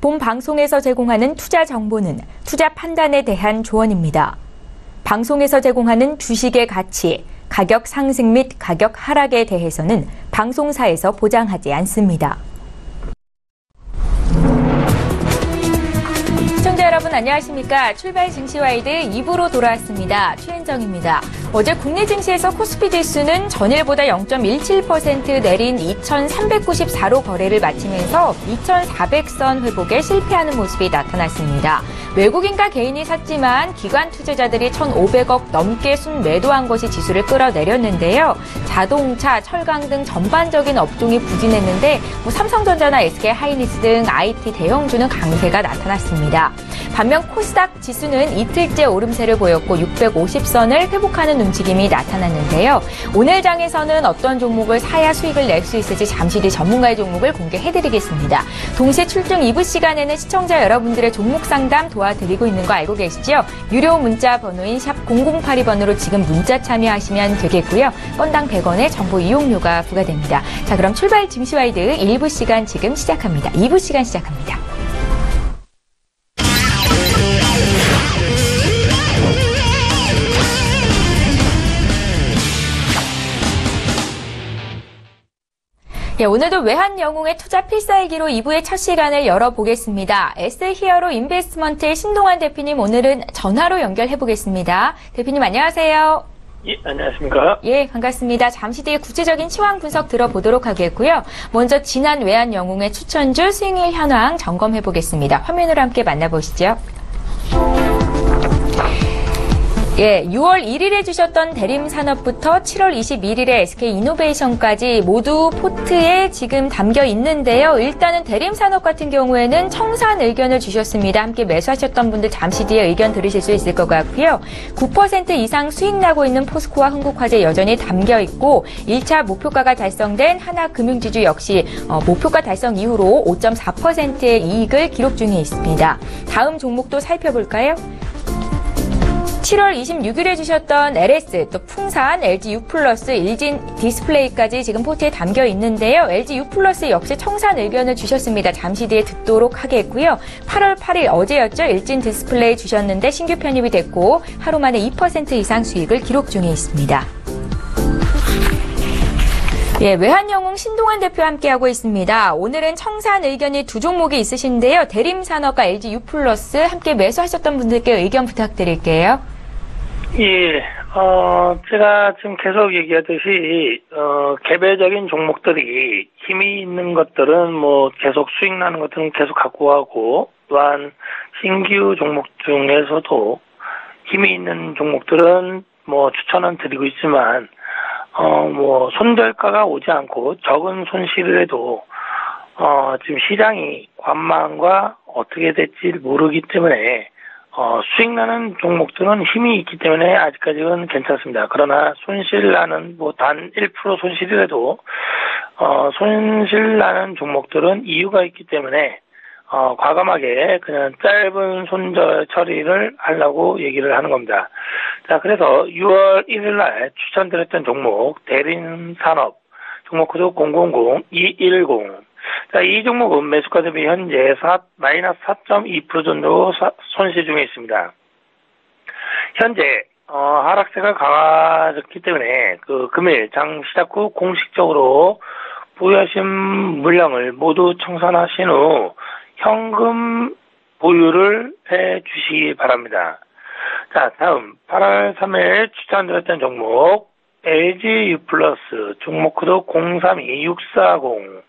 본 방송에서 제공하는 투자 정보는 투자 판단에 대한 조언입니다. 방송에서 제공하는 주식의 가치, 가격 상승 및 가격 하락에 대해서는 방송사에서 보장하지 않습니다. 시청자 여러분 안녕하십니까? 출발 증시와이드 2부로 돌아왔습니다. 최은정입니다. 어제 국내 증시에서 코스피 지수는 전일보다 0.17% 내린 2,394로 거래를 마치면서 2,400선 회복에 실패하는 모습이 나타났습니다. 외국인과 개인이 샀지만 기관 투자자들이 1,500억 넘게 순매도한 것이 지수를 끌어내렸는데요. 자동차, 철강 등 전반적인 업종이 부진했는데 삼성전자나 SK하이닉스 등 IT 대형주는 강세가 나타났습니다. 반면 코스닥 지수는 이틀째 오름세를 보였고 650선을 회복하는 움직임이 나타났는데요. 오늘 장에서는 어떤 종목을 사야 수익을 낼 수 있을지 잠시 뒤 전문가의 종목을 공개해드리겠습니다. 동시에 출중 2부 시간에는 시청자 여러분들의 종목 상담 도와드리고 있는 거 알고 계시죠? 유료 문자 번호인 샵 0082번으로 지금 문자 참여하시면 되겠고요. 건당 100원의 정보 이용료가 부과됩니다. 자, 그럼 출발 증시와이드 1부 시간 지금 시작합니다. 2부 시간 시작합니다. 예, 오늘도 외환영웅의 투자 필살기로 2부의 첫 시간을 열어보겠습니다. 에셋히어로 인베스트먼트의 신동환 대표님 오늘은 전화로 연결해보겠습니다. 대표님 안녕하세요. 예, 안녕하십니까. 예, 반갑습니다. 잠시 뒤에 구체적인 시황 분석 들어보도록 하겠고요. 먼저 지난 외환영웅의 추천주 수익률 현황 점검해보겠습니다. 화면으로 함께 만나보시죠. 예, 6월 1일에 주셨던 대림산업부터 7월 21일에 SK이노베이션까지 모두 포트에 지금 담겨 있는데요. 일단은 대림산업 같은 경우에는 청산 의견을 주셨습니다. 함께 매수하셨던 분들 잠시 뒤에 의견 들으실 수 있을 것 같고요. 9% 이상 수익 나고 있는 포스코와 흥국화재 여전히 담겨 있고 1차 목표가가 달성된 하나금융지주 역시 목표가 달성 이후로 5.4%의 이익을 기록 중에 있습니다. 다음 종목도 살펴볼까요? 7월 26일에 주셨던 LS, 또 풍산, LG U+, 일진 디스플레이까지 지금 포트에 담겨 있는데요. LG U+ 역시 청산 의견을 주셨습니다. 잠시 뒤에 듣도록 하겠고요. 8월 8일 어제였죠. 일진 디스플레이 주셨는데 신규 편입이 됐고 하루 만에 2% 이상 수익을 기록 중에 있습니다. 예, 외환영웅 신동환 대표와 함께하고 있습니다. 오늘은 청산 의견이 두 종목이 있으신데요. 대림산업과 LG U+ 함께 매수하셨던 분들께 의견 부탁드릴게요. 예, 제가 지금 계속 얘기하듯이, 개별적인 종목들이 힘이 있는 것들은 계속 수익 나는 것들은 계속 갖고 가고, 또한 신규 종목 중에서도 힘이 있는 종목들은 추천은 드리고 있지만, 손절가가 오지 않고 적은 손실이라도, 지금 시장이 관망과 어떻게 될지 모르기 때문에, 수익 나는 종목들은 힘이 있기 때문에 아직까지는 괜찮습니다. 그러나 손실 나는 단 1% 손실이라도, 손실 나는 종목들은 이유가 있기 때문에, 과감하게 그냥 짧은 손절 처리를 하려고 얘기를 하는 겁니다. 자, 그래서 6월 1일 날 추천드렸던 종목, 대림산업, 종목 코드 000210. 자, 이 종목은 매수가 대비 현재 마이너스 4.2% 정도 손실 중에 있습니다. 현재, 하락세가 강화됐기 때문에 금일 장 시작 후 공식적으로 보유하신 물량을 모두 청산하신 후 현금 보유를 해 주시기 바랍니다. 자, 다음 8월 3일 추천드렸던 종목 LG U+, 종목 코드 032640.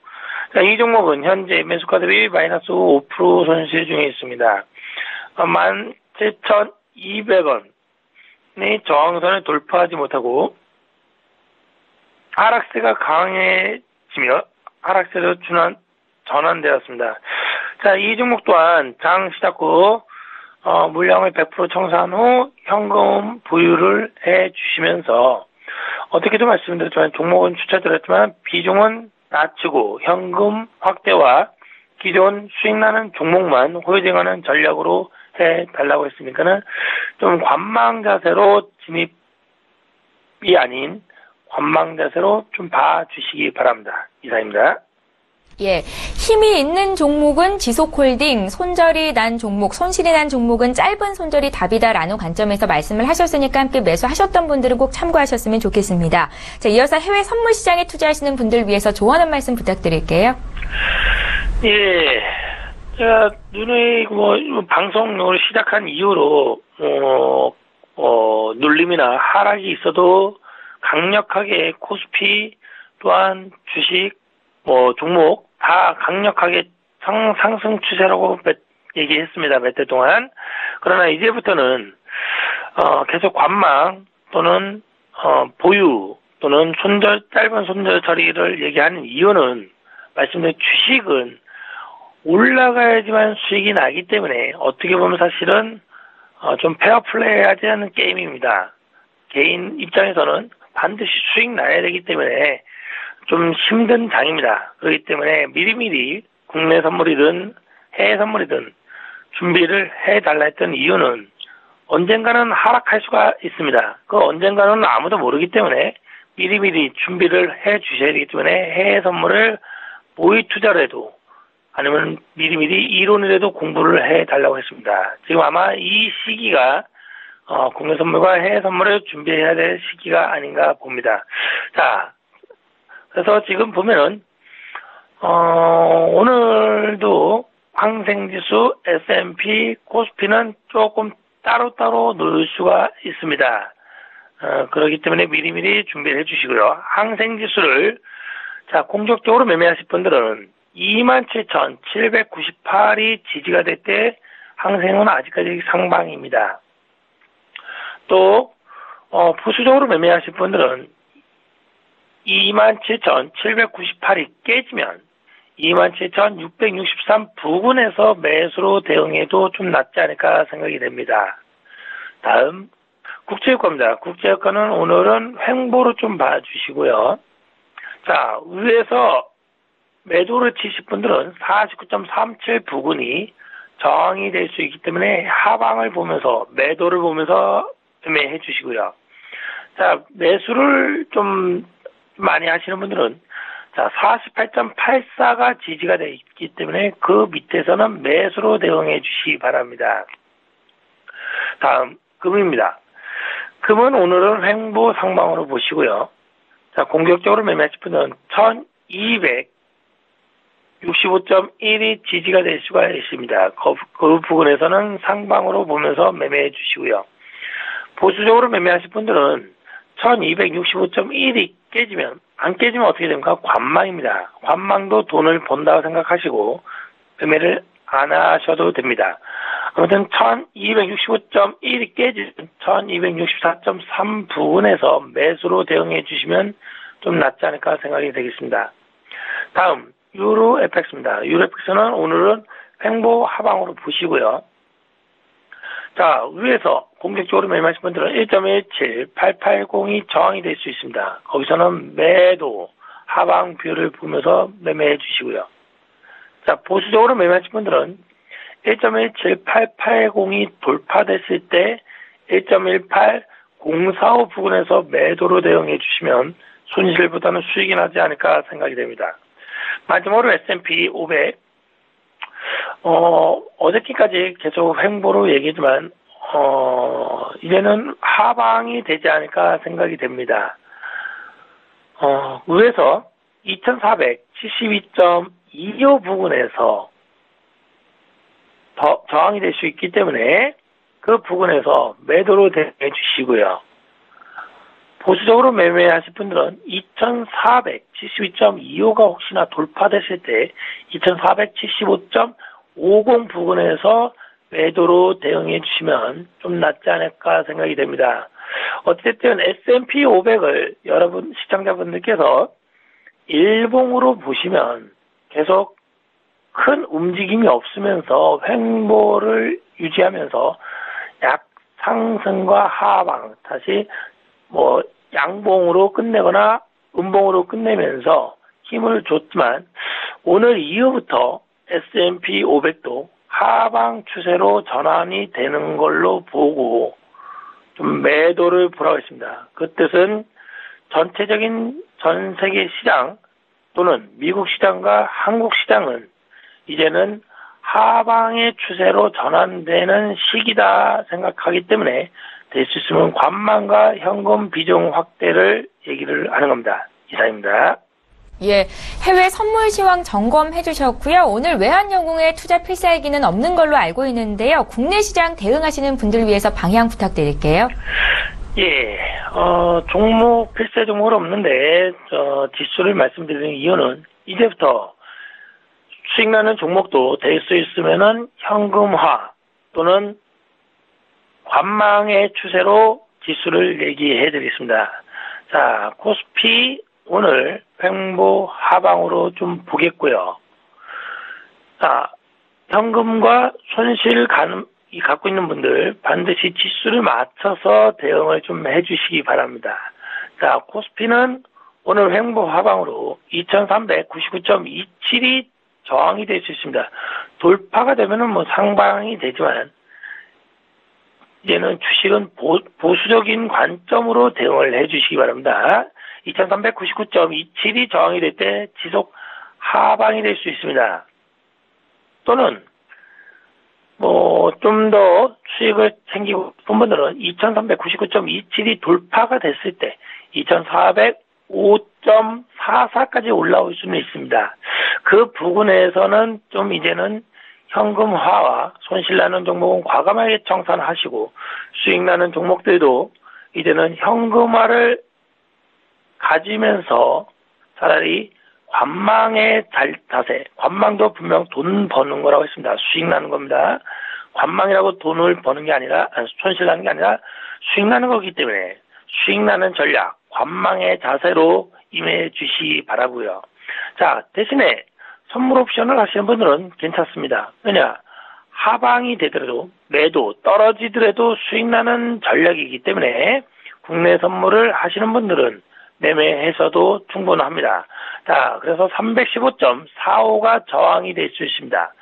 자, 이 종목은 현재 매수가 대비 마이너스 5% 손실 중에 있습니다. 17,200원의 저항선을 돌파하지 못하고 하락세가 강해지며 하락세로 전환되었습니다. 자, 이 종목 또한 장 시작 후 물량을 100% 청산 후 현금 보유를 해 주시면서 어떻게도 말씀드렸지만 종목은 추천드렸지만 비중은 낮추고 현금 확대와 기존 수익나는 종목만 홀딩하는 전략으로 해달라고 했으니까는 좀 관망 자세로 진입이 아닌 관망 자세로 좀 봐주시기 바랍니다. 이상입니다. 예, 힘이 있는 종목은 지속홀딩, 손절이 난 종목, 손실이 난 종목은 짧은 손절이 답이다라는 관점에서 말씀을 하셨으니까 함께 매수하셨던 분들은 꼭 참고하셨으면 좋겠습니다. 자, 이어서 해외 선물 시장에 투자하시는 분들 위해서 조언 한 말씀 부탁드릴게요. 예, 제가 누누이 방송을 시작한 이후로 눌림이나 하락이 있어도 강력하게 코스피 또한 주식 종목 다 강력하게 상승 추세라고 얘기했습니다. 몇 달 동안. 그러나 이제부터는 계속 관망 또는 보유 또는 짧은 손절 처리를 얘기하는 이유는 말씀드린 주식은 올라가야지만 수익이 나기 때문에 어떻게 보면 사실은 좀 페어플레이하지 않는 게임입니다. 개인 입장에서는 반드시 수익 나야 되기 때문에 좀 힘든 장입니다. 그렇기 때문에 미리미리 국내 선물이든 해외 선물이든 준비를 해달라 했던 이유는 언젠가는 하락할 수가 있습니다. 그 언젠가는 아무도 모르기 때문에 미리미리 준비를 해 주셔야 되기 때문에 해외 선물을 모의 투자로 해도 아니면 미리미리 이론이라도 공부를 해달라고 했습니다. 지금 아마 이 시기가 국내 선물과 해외 선물을 준비해야 될 시기가 아닌가 봅니다. 자, 그래서 지금 보면은 오늘도 항생지수, S&P, 코스피는 조금 따로따로 놓을 수가 있습니다. 그렇기 때문에 미리미리 준비를 해주시고요. 항생지수를 공격적으로 매매하실 분들은 27,798이 지지가 될 때 항생은 아직까지 상방입니다. 또 보수적으로 매매하실 분들은 27,798이 깨지면 27,663 부근에서 매수로 대응해도 좀 낫지 않을까 생각이 됩니다. 다음 국제유가입니다. 국제유가는 오늘은 횡보로 좀 봐주시고요. 자, 위에서 매도를 치실 분들은 49.37 부근이 저항이 될 수 있기 때문에 하방을 보면서 매도를 보면서 매매해 주시고요. 자, 매수를 좀 많이 하시는 분들은 48.84가 지지가 되어 있기 때문에 그 밑에서는 매수로 대응해 주시기 바랍니다. 다음 금입니다. 금은 오늘은 횡보 상방으로 보시고요. 자, 공격적으로 매매하실 분은 1265.1이 지지가 될 수가 있습니다. 그 부분에서는 상방으로 보면서 매매해 주시고요. 보수적으로 매매하실 분들은 1265.1이 깨지면, 안 깨지면 어떻게 됩니까? 관망입니다. 관망도 돈을 번다고 생각하시고 매매를 안 하셔도 됩니다. 아무튼 1265.1이 깨지면 1264.3 부분에서 매수로 대응해 주시면 좀 낫지 않을까 생각이 되겠습니다. 다음 유로 FX입니다. 유로 FX는 오늘은 횡보 하방으로 보시고요. 자, 위에서 공격적으로 매매하신 분들은 1.17880이 저항이 될 수 있습니다. 거기서는 매도 하방 뷰를 보면서 매매해 주시고요. 자, 보수적으로 매매하신 분들은 1.17880이 돌파됐을 때 1.18045 부근에서 매도로 대응해 주시면 손실보다는 수익이 나지 않을까 생각이 됩니다. 마지막으로 S&P 500 어저께까지 계속 횡보로 얘기했지만 이제는 하방이 되지 않을까 생각이 됩니다. 위에서 2472.25 부근에서 저항이 될 수 있기 때문에 그 부근에서 매도로 대응해 주시고요. 보수적으로 매매하실 분들은 2472.25가 혹시나 돌파됐을 때 2475.50 부근에서 매도로 대응해 주시면 좀 낫지 않을까 생각이 됩니다. 어쨌든 S&P 500을 여러분 시청자분들께서 일봉으로 보시면 계속 큰 움직임이 없으면서 횡보를 유지하면서 약 상승과 하방 다시 양봉으로 끝내거나 음봉으로 끝내면서 힘을 줬지만 오늘 이후부터 S&P 500도 하방 추세로 전환이 되는 걸로 보고 좀 매도를 보라고 했습니다. 그 뜻은 전체적인 전 세계 시장 또는 미국 시장과 한국 시장은 이제는 하방의 추세로 전환되는 시기다 생각하기 때문에 될 수 있으면 관망과 현금 비중 확대를 얘기를 하는 겁니다. 이상입니다. 예, 해외 선물 시황 점검해 주셨고요. 오늘 외환영웅의 투자 필살기는 없는 걸로 알고 있는데요. 국내 시장 대응하시는 분들 위해서 방향 부탁드릴게요. 예, 종목, 필세 종목은 없는데, 지수를 말씀드리는 이유는 이제부터 수익 나는 종목도 될 수 있으면은 현금화 또는 관망의 추세로 지수를 얘기해 드리겠습니다. 자, 코스피 오늘 횡보 하방으로 좀 보겠고요. 자, 현금과 손실 갖고 있는 분들 반드시 지수를 맞춰서 대응을 좀 해주시기 바랍니다. 자, 코스피는 오늘 횡보 하방으로 2399.27이 저항이 될 수 있습니다. 돌파가 되면은 뭐 상방이 되지만 이제는 주식은 보수적인 관점으로 대응을 해주시기 바랍니다. 2399.27이 저항이 될 때 지속 하방이 될 수 있습니다. 또는 좀 더 수익을 챙기고 싶은 분들은 2399.27이 돌파가 됐을 때 2405.44까지 올라올 수는 있습니다. 그 부분에서는 좀 이제는 현금화와 손실나는 종목은 과감하게 청산하시고 수익나는 종목들도 이제는 현금화를 가지면서 차라리 관망의 자세, 관망도 분명 돈 버는 거라고 했습니다. 수익 나는 겁니다. 관망이라고 돈을 버는 게 아니라, 손실 나는 게 아니라 수익 나는 거기 때문에 수익 나는 전략, 관망의 자세로 임해 주시기 바라고요. 자, 대신에 선물 옵션을 하시는 분들은 괜찮습니다. 왜냐, 하방이 되더라도 매도 떨어지더라도 수익 나는 전략이기 때문에 국내 선물을 하시는 분들은 매매해서도 충분합니다. 자, 그래서 315.45가 저항이 될 수 있습니다.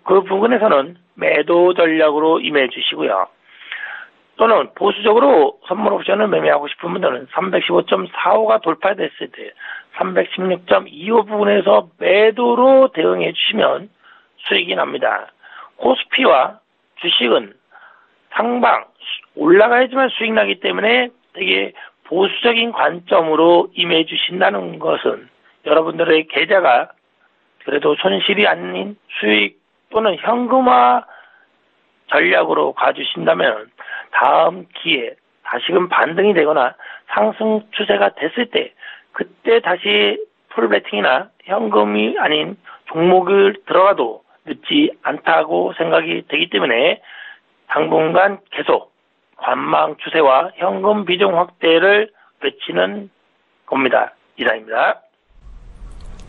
그 부분에서는 매도 전략으로 임해 주시고요. 또는 보수적으로 선물 옵션을 매매하고 싶은 분들은 315.45가 돌파됐을 때 316.25 부분에서 매도로 대응해 주시면 수익이 납니다. 코스피와 주식은 상방 올라가야지만 수익 나기 때문에 되게 보수적인 관점으로 임해 주신다는 것은 여러분들의 계좌가 그래도 손실이 아닌 수익 또는 현금화 전략으로 가주신다면 다음 기회에 다시금 반등이 되거나 상승 추세가 됐을 때 그때 다시 풀베팅이나 현금이 아닌 종목을 들어가도 늦지 않다고 생각이 되기 때문에 당분간 계속 관망 추세와 현금 비중 확대를 외치는 겁니다. 이상입니다.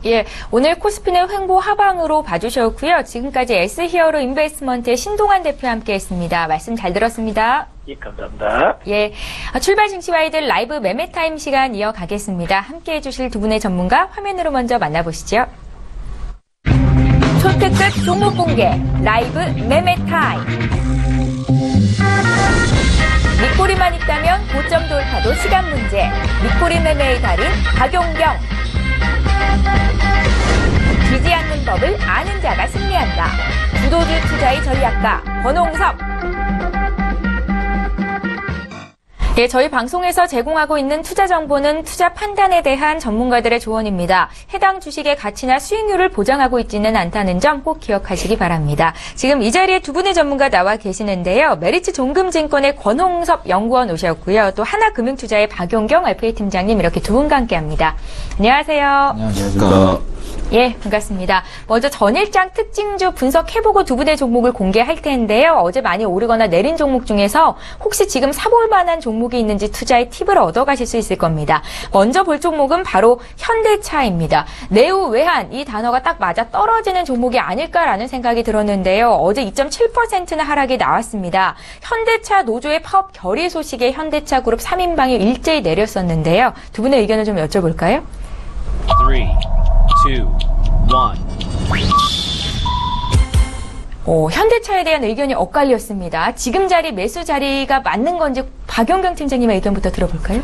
예, 오늘 코스피는 횡보 하방으로 봐주셨고요. 지금까지 S히어로 인베스트먼트의 신동환 대표와 함께했습니다. 말씀 잘 들었습니다. 예, 감사합니다. 예, 출발 증시와이들 라이브 매매 타임 시간 이어가겠습니다. 함께해 주실 두 분의 전문가 화면으로 먼저 만나보시죠. 초특급 종목 공개 라이브 매매 타임. 밑꼬리만 있다면 고점 돌파도 시간 문제. 밑꼬리 매매의 달인 박용경. 지지 않는 법을 아는 자가 승리한다. 주도주 투자의 전략가 권홍섭. 예, 저희 방송에서 제공하고 있는 투자 정보는 투자 판단에 대한 전문가들의 조언입니다. 해당 주식의 가치나 수익률을 보장하고 있지는 않다는 점 꼭 기억하시기 바랍니다. 지금 이 자리에 두 분의 전문가 나와 계시는데요. 메리츠 종금증권의 권홍섭 연구원 오셨고요. 또 하나금융투자의 박용경 RPA 팀장님 이렇게 두 분과 함께합니다. 안녕하세요. 안녕하십니까. 예, 반갑습니다. 먼저 전일장 특징주 분석해보고 두 분의 종목을 공개할 텐데요. 어제 많이 오르거나 내린 종목 중에서 혹시 지금 사볼 만한 종목이 있는지 투자의 팁을 얻어가실 수 있을 겁니다. 먼저 볼 종목은 바로 현대차입니다. 내우 외환 이 단어가 딱 맞아 떨어지는 종목이 아닐까라는 생각이 들었는데요. 어제 2.7%나 하락이 나왔습니다. 현대차 노조의 파업 결의 소식에 현대차 그룹 3인방이 일제히 내렸었는데요. 두 분의 의견을 좀 여쭤볼까요? 3, 2, 1. 현대차에 대한 의견이 엇갈렸습니다. 지금 자리 매수 자리가 맞는 건지 박용경 팀장님의 의견부터 들어볼까요?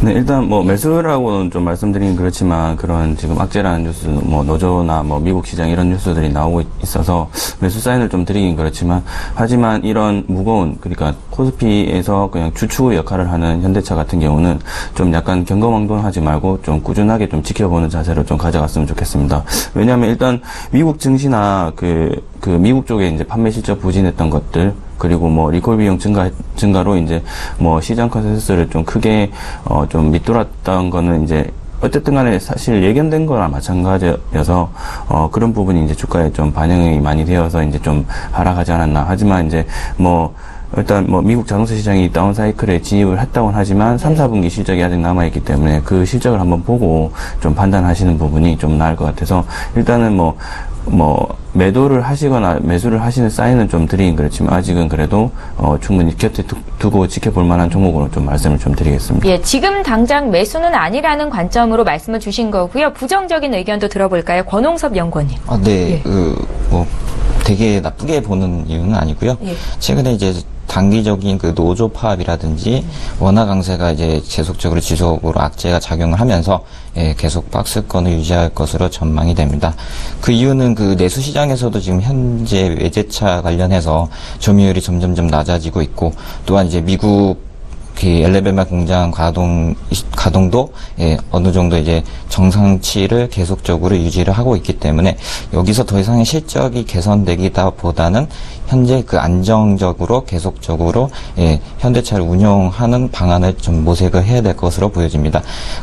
네, 일단 뭐 매수라고는 좀 말씀드리긴 그렇지만 그런 지금 악재라는 뉴스, 뭐 노조나 뭐 미국 시장 이런 뉴스들이 나오고 있어서 매수 사인을 좀 드리긴 그렇지만 하지만 이런 무거운 그러니까 코스피에서 그냥 주축 역할을 하는 현대차 같은 경우는 좀 약간 경거망동하지 말고 좀 꾸준하게 좀 지켜보는 자세로 좀 가져갔으면 좋겠습니다. 왜냐하면 일단 미국 증시나 그 미국 쪽에 이제 판매 실적 부진했던 것들 그리고 뭐 리콜 비용 증가로 이제 뭐 시장 컨센서스를 좀 크게 좀 밑돌았던 거는 이제 어쨌든 간에 사실 예견된 거나 마찬가지여서 그런 부분이 이제 주가에 좀 반영이 많이 되어서 이제 좀 하락하지 않았나. 하지만 이제 뭐 일단 뭐 미국 자동차 시장이 다운 사이클에 진입을 했다고는 하지만 3, 4분기 실적이 아직 남아있기 때문에 그 실적을 한번 보고 좀 판단하시는 부분이 좀 나을 것 같아서 일단은 뭐 매도를 하시거나 매수를 하시는 사인은 좀 드리긴 그렇지만 아직은 그래도 충분히 곁에 두고 지켜볼 만한 종목으로 좀 말씀을 좀 드리겠습니다. 예, 지금 당장 매수는 아니라는 관점으로 말씀을 주신 거고요. 부정적인 의견도 들어볼까요? 권홍섭 연구원님. 네, 예. 되게 나쁘게 보는 이유는 아니고요. 예. 최근에 이제 단기적인 그 노조 파업이라든지 원화 강세가 이제 계속적으로 지속으로 악재가 작용을 하면서 계속 박스권을 유지할 것으로 전망이 됩니다. 그 이유는 그 내수 시장에서도 지금 현재 외제차 관련해서 점유율이 점점점 낮아지고 있고 또한 이제 미국 그 엘레베마 공장 가동도 어느 정도 이제 정상치를 계속적으로 유지를 하고 있기 때문에 여기서 더 이상의 실적이 개선되기보다는 현재 그 안정적으로 계속적으로 현대차를 운용하는 방안을 좀 모색을 해야 될 것으로 보여집니다.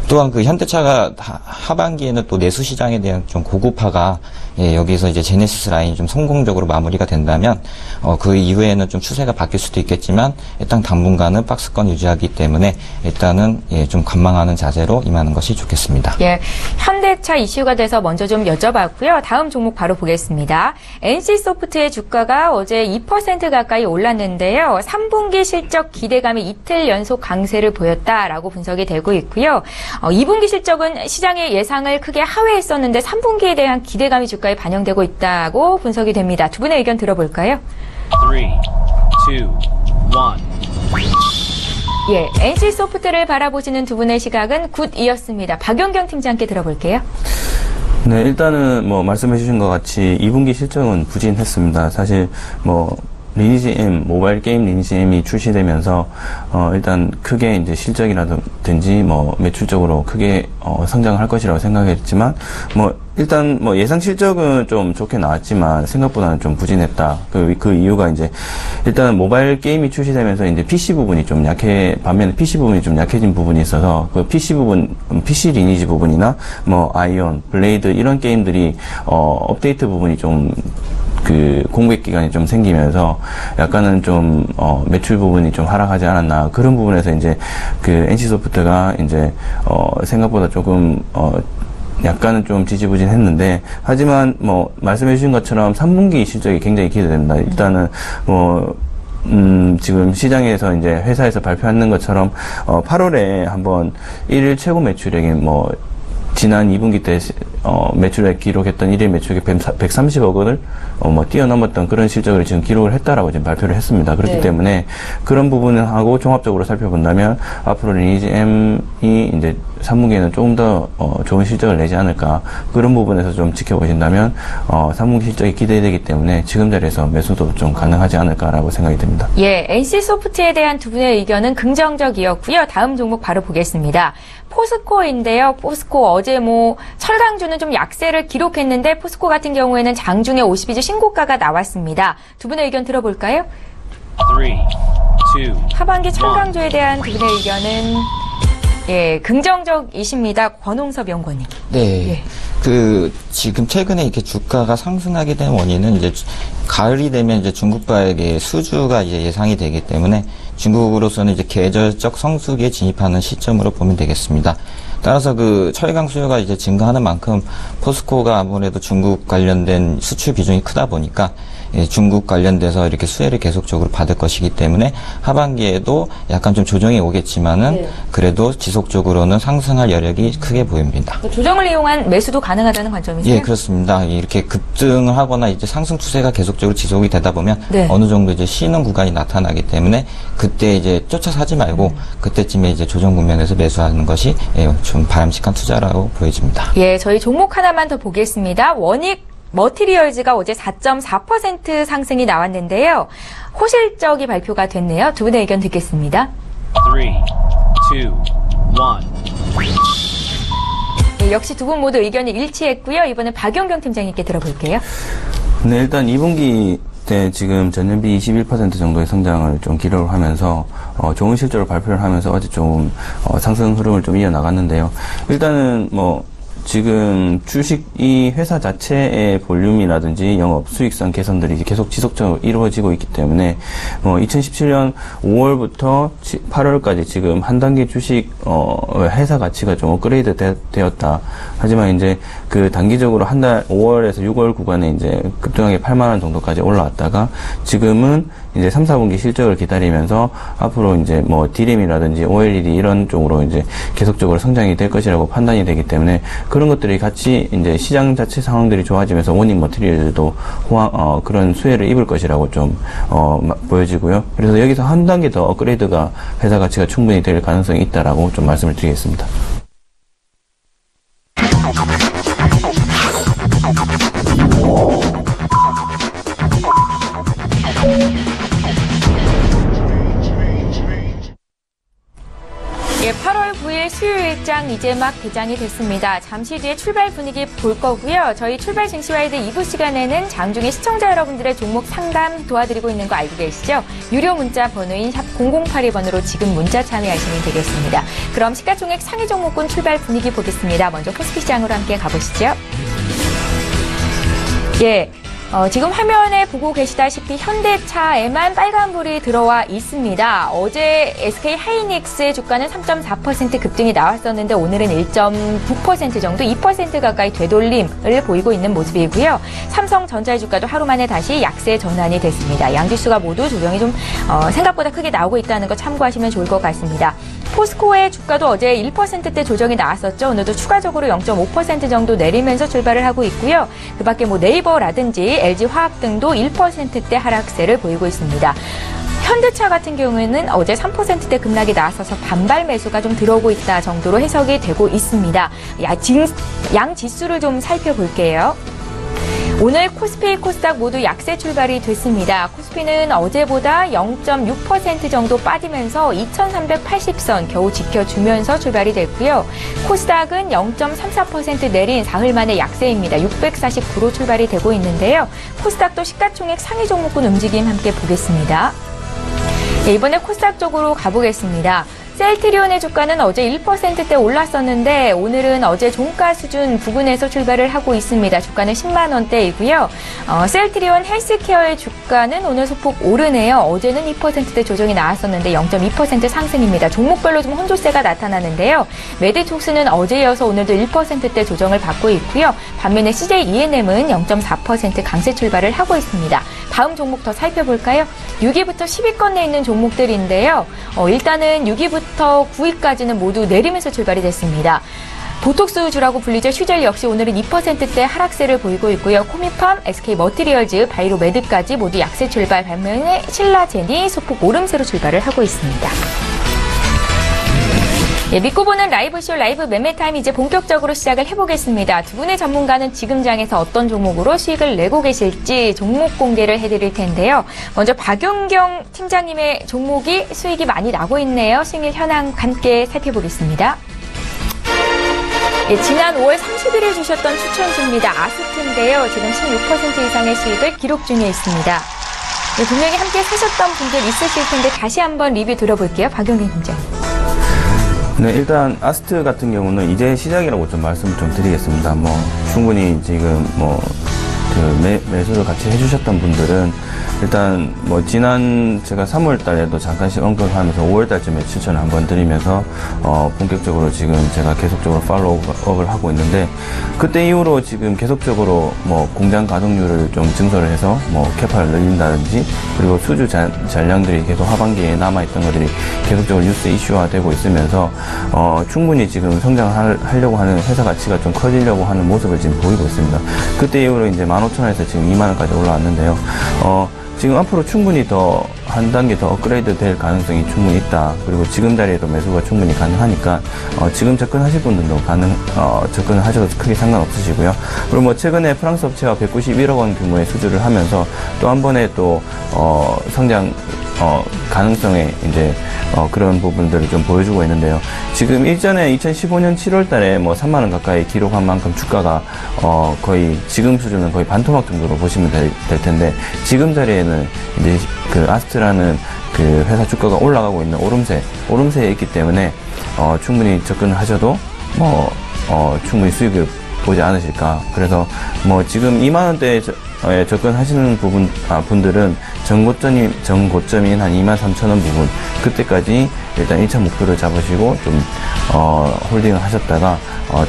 또한 그 현대차가 하반기에는 또 내수 시장에 대한 좀 고급화가 여기서 이제 제네시스 라인이 좀 성공적으로 마무리가 된다면 그 이후에는 좀 추세가 바뀔 수도 있겠지만 일단 당분간은 박스권 유지하기 때문에 일단은 좀 관망하는 자세로 임하는 것이 좋겠습니다. 예, 현대차 이슈가 돼서 먼저 좀 여쭤봤고요. 다음 종목 바로 보겠습니다. NC소프트의 주가가 어제 2% 가까이 올랐는데요. 3분기 실적 기대감이 이틀 연속 강세를 보였다라고 분석이 되고 있고요. 2분기 실적은 시장의 예상을 크게 하회했었는데 3분기에 대한 기대감이 주가에 반영되고 있다고 분석이 됩니다. 두 분의 의견 들어볼까요? 3, 2, 1. 예, NC소프트를 바라보시는 두 분의 시각은 굿이었습니다. 박용경 팀장께 들어볼게요. 네, 일단은 뭐 말씀해 주신 것 같이 2분기 실적은 부진했습니다. 사실 뭐 리니지 M, 모바일 게임 리니지 M이 출시되면서 일단 크게 이제 실적이라든지 뭐 매출적으로 크게 성장을 할 것이라고 생각했지만 뭐 일단 뭐 예상 실적은 좀 좋게 나왔지만 생각보다는 좀 부진했다. 그 이유가 이제 일단 모바일 게임이 출시되면서 이제 PC 부분이 좀 반면에 PC 부분이 좀 약해진 부분이 있어서 그 PC 리니지 부분이나 뭐 아이온, 블레이드 이런 게임들이 업데이트 부분이 좀 그 공백 기간이 좀 생기면서 약간은 좀 매출 부분이 좀 하락하지 않았나 그런 부분에서 이제 그 NC소프트가 이제 생각보다 조금 약간은 좀 지지부진했는데 하지만 뭐 말씀해 주신 것처럼 3분기 실적이 굉장히 기대됩니다. 일단은 뭐 지금 시장에서 이제 회사에서 발표하는 것처럼 8월에 한번 1일 최고 매출액이 뭐 지난 2분기 때 매출액 기록했던 1일 매출액 130억 원을 뭐 뛰어넘었던 그런 실적을 지금 기록을 했다라고 지금 발표를 했습니다. 그렇기 때문에 그런 부분하고 종합적으로 살펴본다면 앞으로 리니지 M이 이제 3분기에는 조금 더 좋은 실적을 내지 않을까 그런 부분에서 좀 지켜보신다면 3분기 실적이 기대되기 때문에 지금 자리에서 매수도 좀 가능하지 않을까라고 생각이 듭니다. 예, NC소프트에 대한 두 분의 의견은 긍정적이었고요. 다음 종목 바로 보겠습니다. 포스코인데요. 포스코 어제 뭐 철강주는 좀 약세를 기록했는데 포스코 같은 경우에는 장중에 52주 신고가가 나왔습니다. 두 분의 의견 들어볼까요? 3, 2, 하반기 철강주에 대한 두 분의 의견은 예, 긍정적이십니다. 권홍섭 연구원님. 네. 예. 지금 최근에 이렇게 주가가 상승하게 된 원인은 이제 가을이 되면 이제 중국과의 수주가 이제 예상이 되기 때문에 중국으로서는 이제 계절적 성수기에 진입하는 시점으로 보면 되겠습니다. 따라서 그 철강 수요가 이제 증가하는 만큼 포스코가 아무래도 중국 관련된 수출 비중이 크다 보니까 중국 관련돼서 이렇게 수혜를 계속적으로 받을 것이기 때문에 하반기에도 약간 좀 조정이 오겠지만은 네. 그래도 지속적으로는 상승할 여력이 크게 보입니다. 조정을 이용한 매수도 가능하다는 관점이세요? 예, 그렇습니다. 이렇게 급등을 하거나 이제 상승 추세가 계속적으로 지속이 되다 보면 네. 어느 정도 이제 쉬는 구간이 나타나기 때문에 그때 이제 쫓아 사지 말고 그때쯤에 이제 조정 국면에서 매수하는 것이 좀 바람직한 투자라고 보여집니다. 예, 저희 종목 하나만 더 보겠습니다. 원익 머티리얼즈가 어제 4.4% 상승이 나왔는데요. 호실적이 발표가 됐네요. 두 분의 의견 듣겠습니다. 3, 2, 1. 예, 역시 두 분 모두 의견이 일치했고요. 이번엔 박용경 팀장님께 들어볼게요. 네, 일단 2분기 때 지금 전년비 21% 정도의 성장을 좀 기록을 하면서 좋은 실적을 발표를 하면서 어제 좀 상승 흐름을 좀 이어나갔는데요. 일단은 뭐 지금 이 회사 자체의 볼륨이라든지 영업 수익성 개선들이 이제 계속 지속적으로 이루어지고 있기 때문에 2017년 5월부터 8월까지 지금 한 단계 주식 회사 가치가 좀 업그레이드 되었다. 하지만 이제 그 단기적으로 한 달 5월에서 6월 구간에 이제 급등하게 8만 원 정도까지 올라왔다가 지금은 이제 3, 4분기 실적을 기다리면서 앞으로 이제 뭐 D램이라든지 OLED 이런 쪽으로 이제 계속적으로 성장이 될 것이라고 판단이 되기 때문에 그런 것들이 같이 이제 시장 자체 상황들이 좋아지면서 원익 머티리얼도 그런 수혜를 입을 것이라고 좀 보여지고요. 그래서 여기서 한 단계 더 업그레이드가 회사 가치가 충분히 될 가능성이 있다라고 좀 말씀을 드리겠습니다. 예, 8월 9일 수요 일장 이제 막 개장이 됐습니다. 잠시 뒤에 출발 분위기 볼 거고요. 저희 출발 증시와이드 2부 시간에는 장중에 시청자 여러분들의 종목 상담 도와드리고 있는 거 알고 계시죠? 유료 문자 번호인 샵 0082번으로 지금 문자 참여하시면 되겠습니다. 그럼 시가총액 상위 종목군 출발 분위기 보겠습니다. 먼저 코스피 시장으로 함께 가보시죠. 예. 지금 화면에 보고 계시다시피 현대차에만 빨간불이 들어와 있습니다. 어제 SK 하이닉스의 주가는 3.4% 급등이 나왔었는데 오늘은 1.9% 정도, 2% 가까이 되돌림을 보이고 있는 모습이고요. 삼성전자의 주가도 하루 만에 다시 약세 전환이 됐습니다. 양지수가 모두 조정이 좀 생각보다 크게 나오고 있다는 거 참고하시면 좋을 것 같습니다. 포스코의 주가도 어제 1%대 조정이 나왔었죠. 오늘도 추가적으로 0.5% 정도 내리면서 출발을 하고 있고요. 그 밖에 뭐 네이버라든지 LG화학 등도 1%대 하락세를 보이고 있습니다. 현대차 같은 경우에는 어제 3%대 급락이 나왔어서 반발 매수가 좀 들어오고 있다 정도로 해석이 되고 있습니다. 양 지수를 좀 살펴볼게요. 오늘 코스피, 코스닥 모두 약세 출발이 됐습니다. 코스피는 어제보다 0.6% 정도 빠지면서 2380선 겨우 지켜주면서 출발이 됐고요. 코스닥은 0.34% 내린 사흘 만의 약세입니다. 649로 출발이 되고 있는데요. 코스닥도 시가총액 상위 종목군 움직임 함께 보겠습니다. 네, 이번에 코스닥 쪽으로 가보겠습니다. 셀트리온의 주가는 어제 1%대 올랐었는데 오늘은 어제 종가 수준 부근에서 출발을 하고 있습니다. 주가는 10만 원대이고요. 셀트리온 헬스케어의 주가는 오늘 소폭 오르네요. 어제는 2%대 조정이 나왔었는데 0.2% 상승입니다. 종목별로 좀 혼조세가 나타나는데요. 메디톡스는 어제 이어서 오늘도 1%대 조정을 받고 있고요. 반면에 CJ ENM은 0.4% 강세 출발을 하고 있습니다. 다음 종목 더 살펴볼까요? 6위부터 10위권에 있는 종목들인데요. 일단은 6위부터 9위까지는 모두 내리면서 출발이 됐습니다. 보톡스주라고 불리죠. 슈젤 역시 오늘은 2%대 하락세를 보이고 있고요. 코미팜, SK 머티리얼즈, 바이로메드까지 모두 약세 출발, 반면에 신라젠이 소폭 오름세로 출발을 하고 있습니다. 예, 믿고 보는 라이브쇼 라이브 매매타임 이제 본격적으로 시작을 해보겠습니다. 두 분의 전문가는 지금 장에서 어떤 종목으로 수익을 내고 계실지 종목 공개를 해드릴 텐데요. 먼저 박용경 팀장님의 종목이 수익이 많이 나고 있네요. 수익률 현황 함께 살펴보겠습니다. 예, 지난 5월 30일에 주셨던 추천주입니다. 아스트인데요. 지금 16% 이상의 수익을 기록 중에 있습니다. 예, 분명히 함께 사셨던 분들 있으실 텐데 다시 한번 리뷰 들어볼게요. 박용경 팀장님. 네, 일단 아스트 같은 경우는 이제 시작이라고 좀 말씀을 좀 드리겠습니다. 충분히 지금 매수를 같이 해주셨던 분들은 일단 뭐 지난 제가 3월 달에도 잠깐씩 언급하면서 5월 달쯤에 추천을 한번 드리면서 본격적으로 지금 제가 계속적으로 팔로우업을 하고 있는데, 그때 이후로 지금 계속적으로 뭐 공장 가동률을 좀 증설을 해서 뭐 캐파를 늘린다든지, 그리고 수주 잔량들이 계속 하반기에 남아있던 것들이 계속적으로 뉴스 이슈화되고 있으면서 충분히 지금 성장하려고 하는 회사 가치가 좀 커지려고 하는 모습을 지금 보이고 있습니다. 그때 이후로 이제 15,000원에서 지금 2만원까지 올라왔는데요. 지금 앞으로 충분히 더 한 단계 더 업그레이드 될 가능성이 충분히 있다. 그리고 지금 자리에도 매수가 충분히 가능하니까 지금 접근하실 분들도 접근을 하셔도 크게 상관없으시고요. 그리고 뭐 최근에 프랑스 업체와 191억 원 규모의 수주를 하면서 또 한 번에 또 성장 가능성의 이제 그런 부분들을 좀 보여주고 있는데요. 지금 일전에 2015년 7월 달에 뭐 3만원 가까이 기록한 만큼 주가가 거의 지금 수준은 거의 반토막 정도로 보시면 될 텐데, 지금 자리에는 이제 그 아스트라는 그 회사 주가가 올라가고 있는 오름세에 있기 때문에 충분히 접근을 하셔도 충분히 수익을 보지 않으실까. 그래서 뭐 지금 2만원대에 접근하시는 분들은 전고점인 한 23,000원 부분, 그때까지 일단 1차 목표를 잡으시고 좀 홀딩을 하셨다가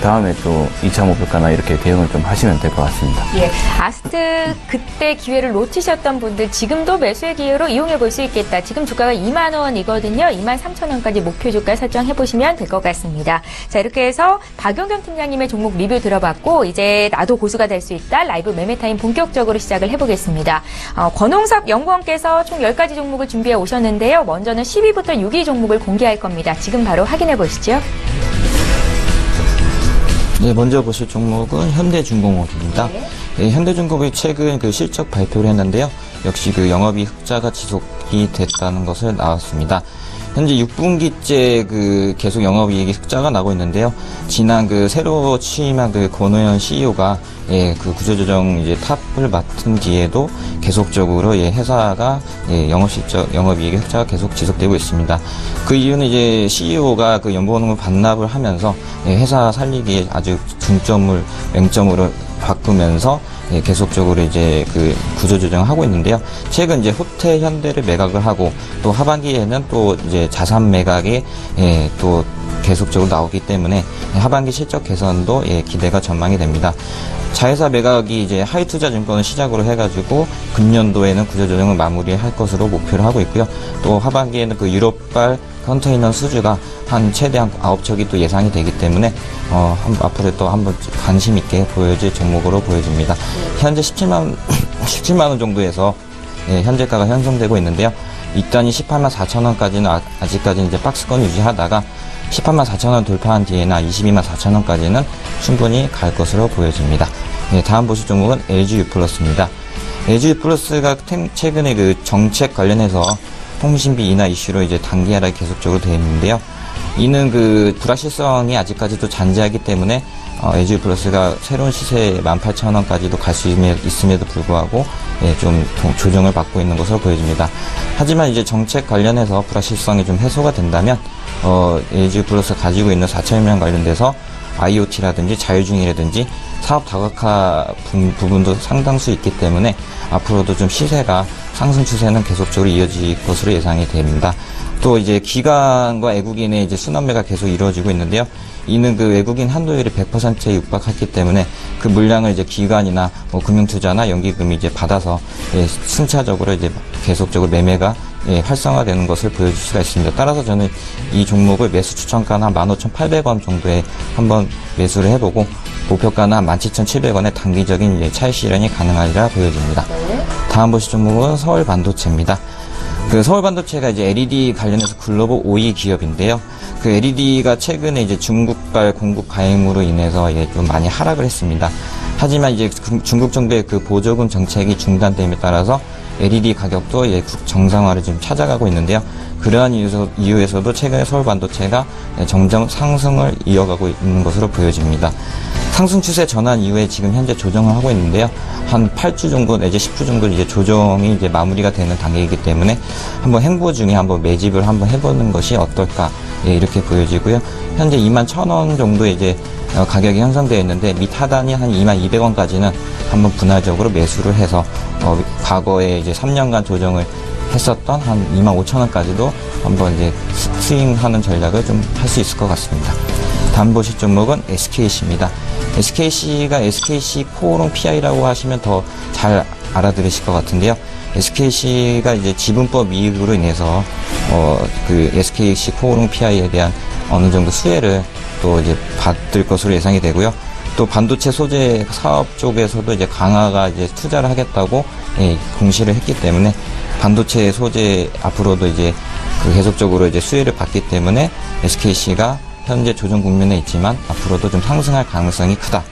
다음에 또 2차 목표가나 이렇게 대응을 좀 하시면 될 것 같습니다. 예, 아스트 그때 기회를 놓치셨던 분들 지금도 매수의 기회로 이용해 볼 수 있겠다. 지금 주가가 2만 원이거든요. 23,000원까지 목표 주가 설정해 보시면 될 것 같습니다. 자, 이렇게 해서 박용경 팀장님의 종목 리뷰 들어봤고, 이제 나도 고수가 될 수 있다. 라이브 매매타임 본격적으로 시작을 해보겠습니다. 권홍석 연구원께서 총 10가지 종목을 준비해 오셨는데요. 먼저는 10위부터 6위 종목을 공개할 겁니다. 지금 바로 확인해 보시죠. 네, 먼저 보실 종목은 현대중공업입니다. 네, 현대중공업이 최근 그 실적 발표를 했는데요. 역시 그 영업이익 흑자가 지속이 됐다는 것을 나왔습니다. 현재 6분기째 그 계속 영업이익이 흑자가 나고 있는데요. 지난 그 새로 취임한 그 권오현 CEO가 그 구조조정 이제 탑을 맡은 뒤에도 계속적으로 회사가 영업이익의 흑자가 계속 지속되고 있습니다. 그 이유는 이제 CEO가 그 연봉을 반납을 하면서 회사 살리기에 아주 맹점으로 바꾸면서 계속적으로 이제 그 구조조정을 하고 있는데요. 최근 이제 호텔 현대를 매각을 하고, 또 하반기에는 또 이제 자산 매각이 또 계속적으로 나오기 때문에 하반기 실적 개선도 기대가 전망이 됩니다. 자회사 매각이 이제 하이투자증권을 시작으로 해가지고 금년도에는 구조조정을 마무리할 것으로 목표를 하고 있고요. 또 하반기에는 그 유럽발 컨테이너 수주가 최대한 9척이 또 예상이 되기 때문에 앞으로 또 한번 관심 있게 보여질 종목으로 보여집니다. 현재 17만 원 정도에서 현재가가 형성되고 있는데요. 일단이 18만 4천 원까지는 아직까지 이제 박스권 유지하다가 18만 4천 원 돌파한 뒤에나 22만 4천 원까지는 충분히 갈 것으로 보여집니다. 다음 보실 종목은 LG유플러스입니다. LG유플러스가 최근에 그 정책 관련해서 통신비 인하 이슈로 이제 단기 하락이 계속적으로 되어 있는데요. 이는 그 불확실성이 아직까지도 잔재하기 때문에 LG유플러스가 새로운 시세 18,000원까지도 갈 수 있음에도 불구하고 좀 조정을 받고 있는 것으로 보여집니다. 하지만 이제 정책 관련해서 불확실성이 좀 해소가 된다면 LG유플러스가 가지고 있는 4,000명 관련돼서 IoT라든지 자율주행이라든지 사업 다각화 부분도 상당수 있기 때문에 앞으로도 좀 시세가 상승 추세는 계속적으로 이어질 것으로 예상이 됩니다. 또 이제 기관과 외국인의 이제 순환매가 계속 이루어지고 있는데요. 이는 그 외국인 한도율이 100%에 육박했기 때문에 그 물량을 이제 기관이나 뭐 금융투자나 연기금이 이제 받아서 순차적으로 이제 계속적으로 매매가 활성화되는 것을 보여줄 수가 있습니다. 따라서 저는 이 종목을 매수 추천가는 한 15,800원 정도에 한번 매수를 해보고, 목표가는 한 17,700원에 단기적인 이제 차익 실현이 가능하리라 보여집니다. 다음 보실 종목은 서울반도체입니다. 그 서울반도체가 이제 LED 관련해서 글로벌 5위 기업인데요. 그 LED가 최근에 이제 중국발 공급 가임으로 인해서 좀 많이 하락을 했습니다. 하지만 이제 중국 정부의 그 보조금 정책이 중단됨에 따라서 LED 가격도 정상화를 좀 찾아가고 있는데요. 그러한 이유에서도 최근에 서울반도체가 점점 상승을 이어가고 있는 것으로 보여집니다. 상승 추세 전환 이후에 지금 현재 조정을 하고 있는데요. 한 8주 정도 내지 10주 정도 이제 조정이 이제 마무리가 되는 단계이기 때문에 한번 행보 중에 한번 매집을 한번 해보는 것이 어떨까, 예, 이렇게 보여지고요. 현재 21,000원 정도 이제 가격이 형성되어 있는데 밑 하단이 한 22,200원까지는 한번 분할적으로 매수를 해서 과거에 이제 3년간 조정을 했었던 한 25,000원까지도 한번 이제 스윙하는 전략을 좀 할 수 있을 것 같습니다. 다음 보실 종목은 SKC입니다. SKC가 SKC 코오롱 PI라고 하시면 더 잘 알아들으실 것 같은데요. SKC가 이제 지분법 이익으로 인해서 그 SKC 코오롱 PI에 대한 어느 정도 수혜를 또 이제 받을 것으로 예상이 되고요. 또 반도체 소재 사업 쪽에서도 이제 강화가 이제 투자를 하겠다고, 예, 공시를 했기 때문에 반도체 소재 앞으로도 이제 계속적으로 이제 수혜를 받기 때문에 SKC가 현재 조정 국면에 있지만 앞으로도 좀 상승할 가능성이 크다.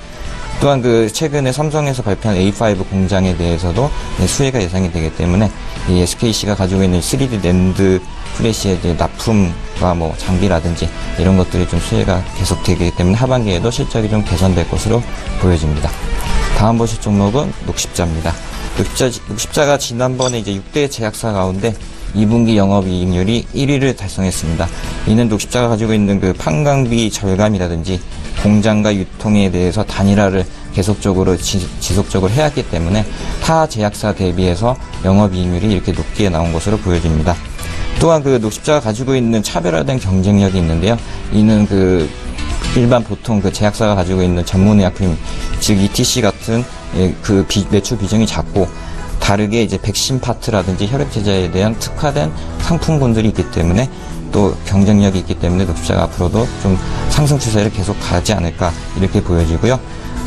또한 최근에 삼성에서 발표한 A5 공장에 대해서도 수혜가 예상이 되기 때문에 이 SKC가 가지고 있는 3D 낸드 플래시의 이제 납품과 뭐 장비라든지 이런 것들이 좀 수혜가 계속되기 때문에 하반기에도 실적이 좀 개선될 것으로 보여집니다. 다음 보실 종목은 녹십자입니다. 녹십자가 지난번에 이제 6대 제약사 가운데 2분기 영업이익률이 1위를 달성했습니다. 이는 녹십자가 가지고 있는 판광비 절감이라든지 공장과 유통에 대해서 단일화를 계속적으로 지속적으로 해왔기 때문에 타 제약사 대비해서 영업이익률이 이렇게 높게 나온 것으로 보여집니다. 또한 녹십자가 가지고 있는 차별화된 경쟁력이 있는데요. 이는 일반 보통 제약사가 가지고 있는 전문의약품, 즉 ETC 같은 매출 비중이 작고 다르게 이제 백신 파트라든지 혈액제자에 대한 특화된 상품군들이 있기 때문에 또 경쟁력이 있기 때문에 녹십자가 앞으로도 좀 상승 추세를 계속 가지 않을까 이렇게 보여지고요.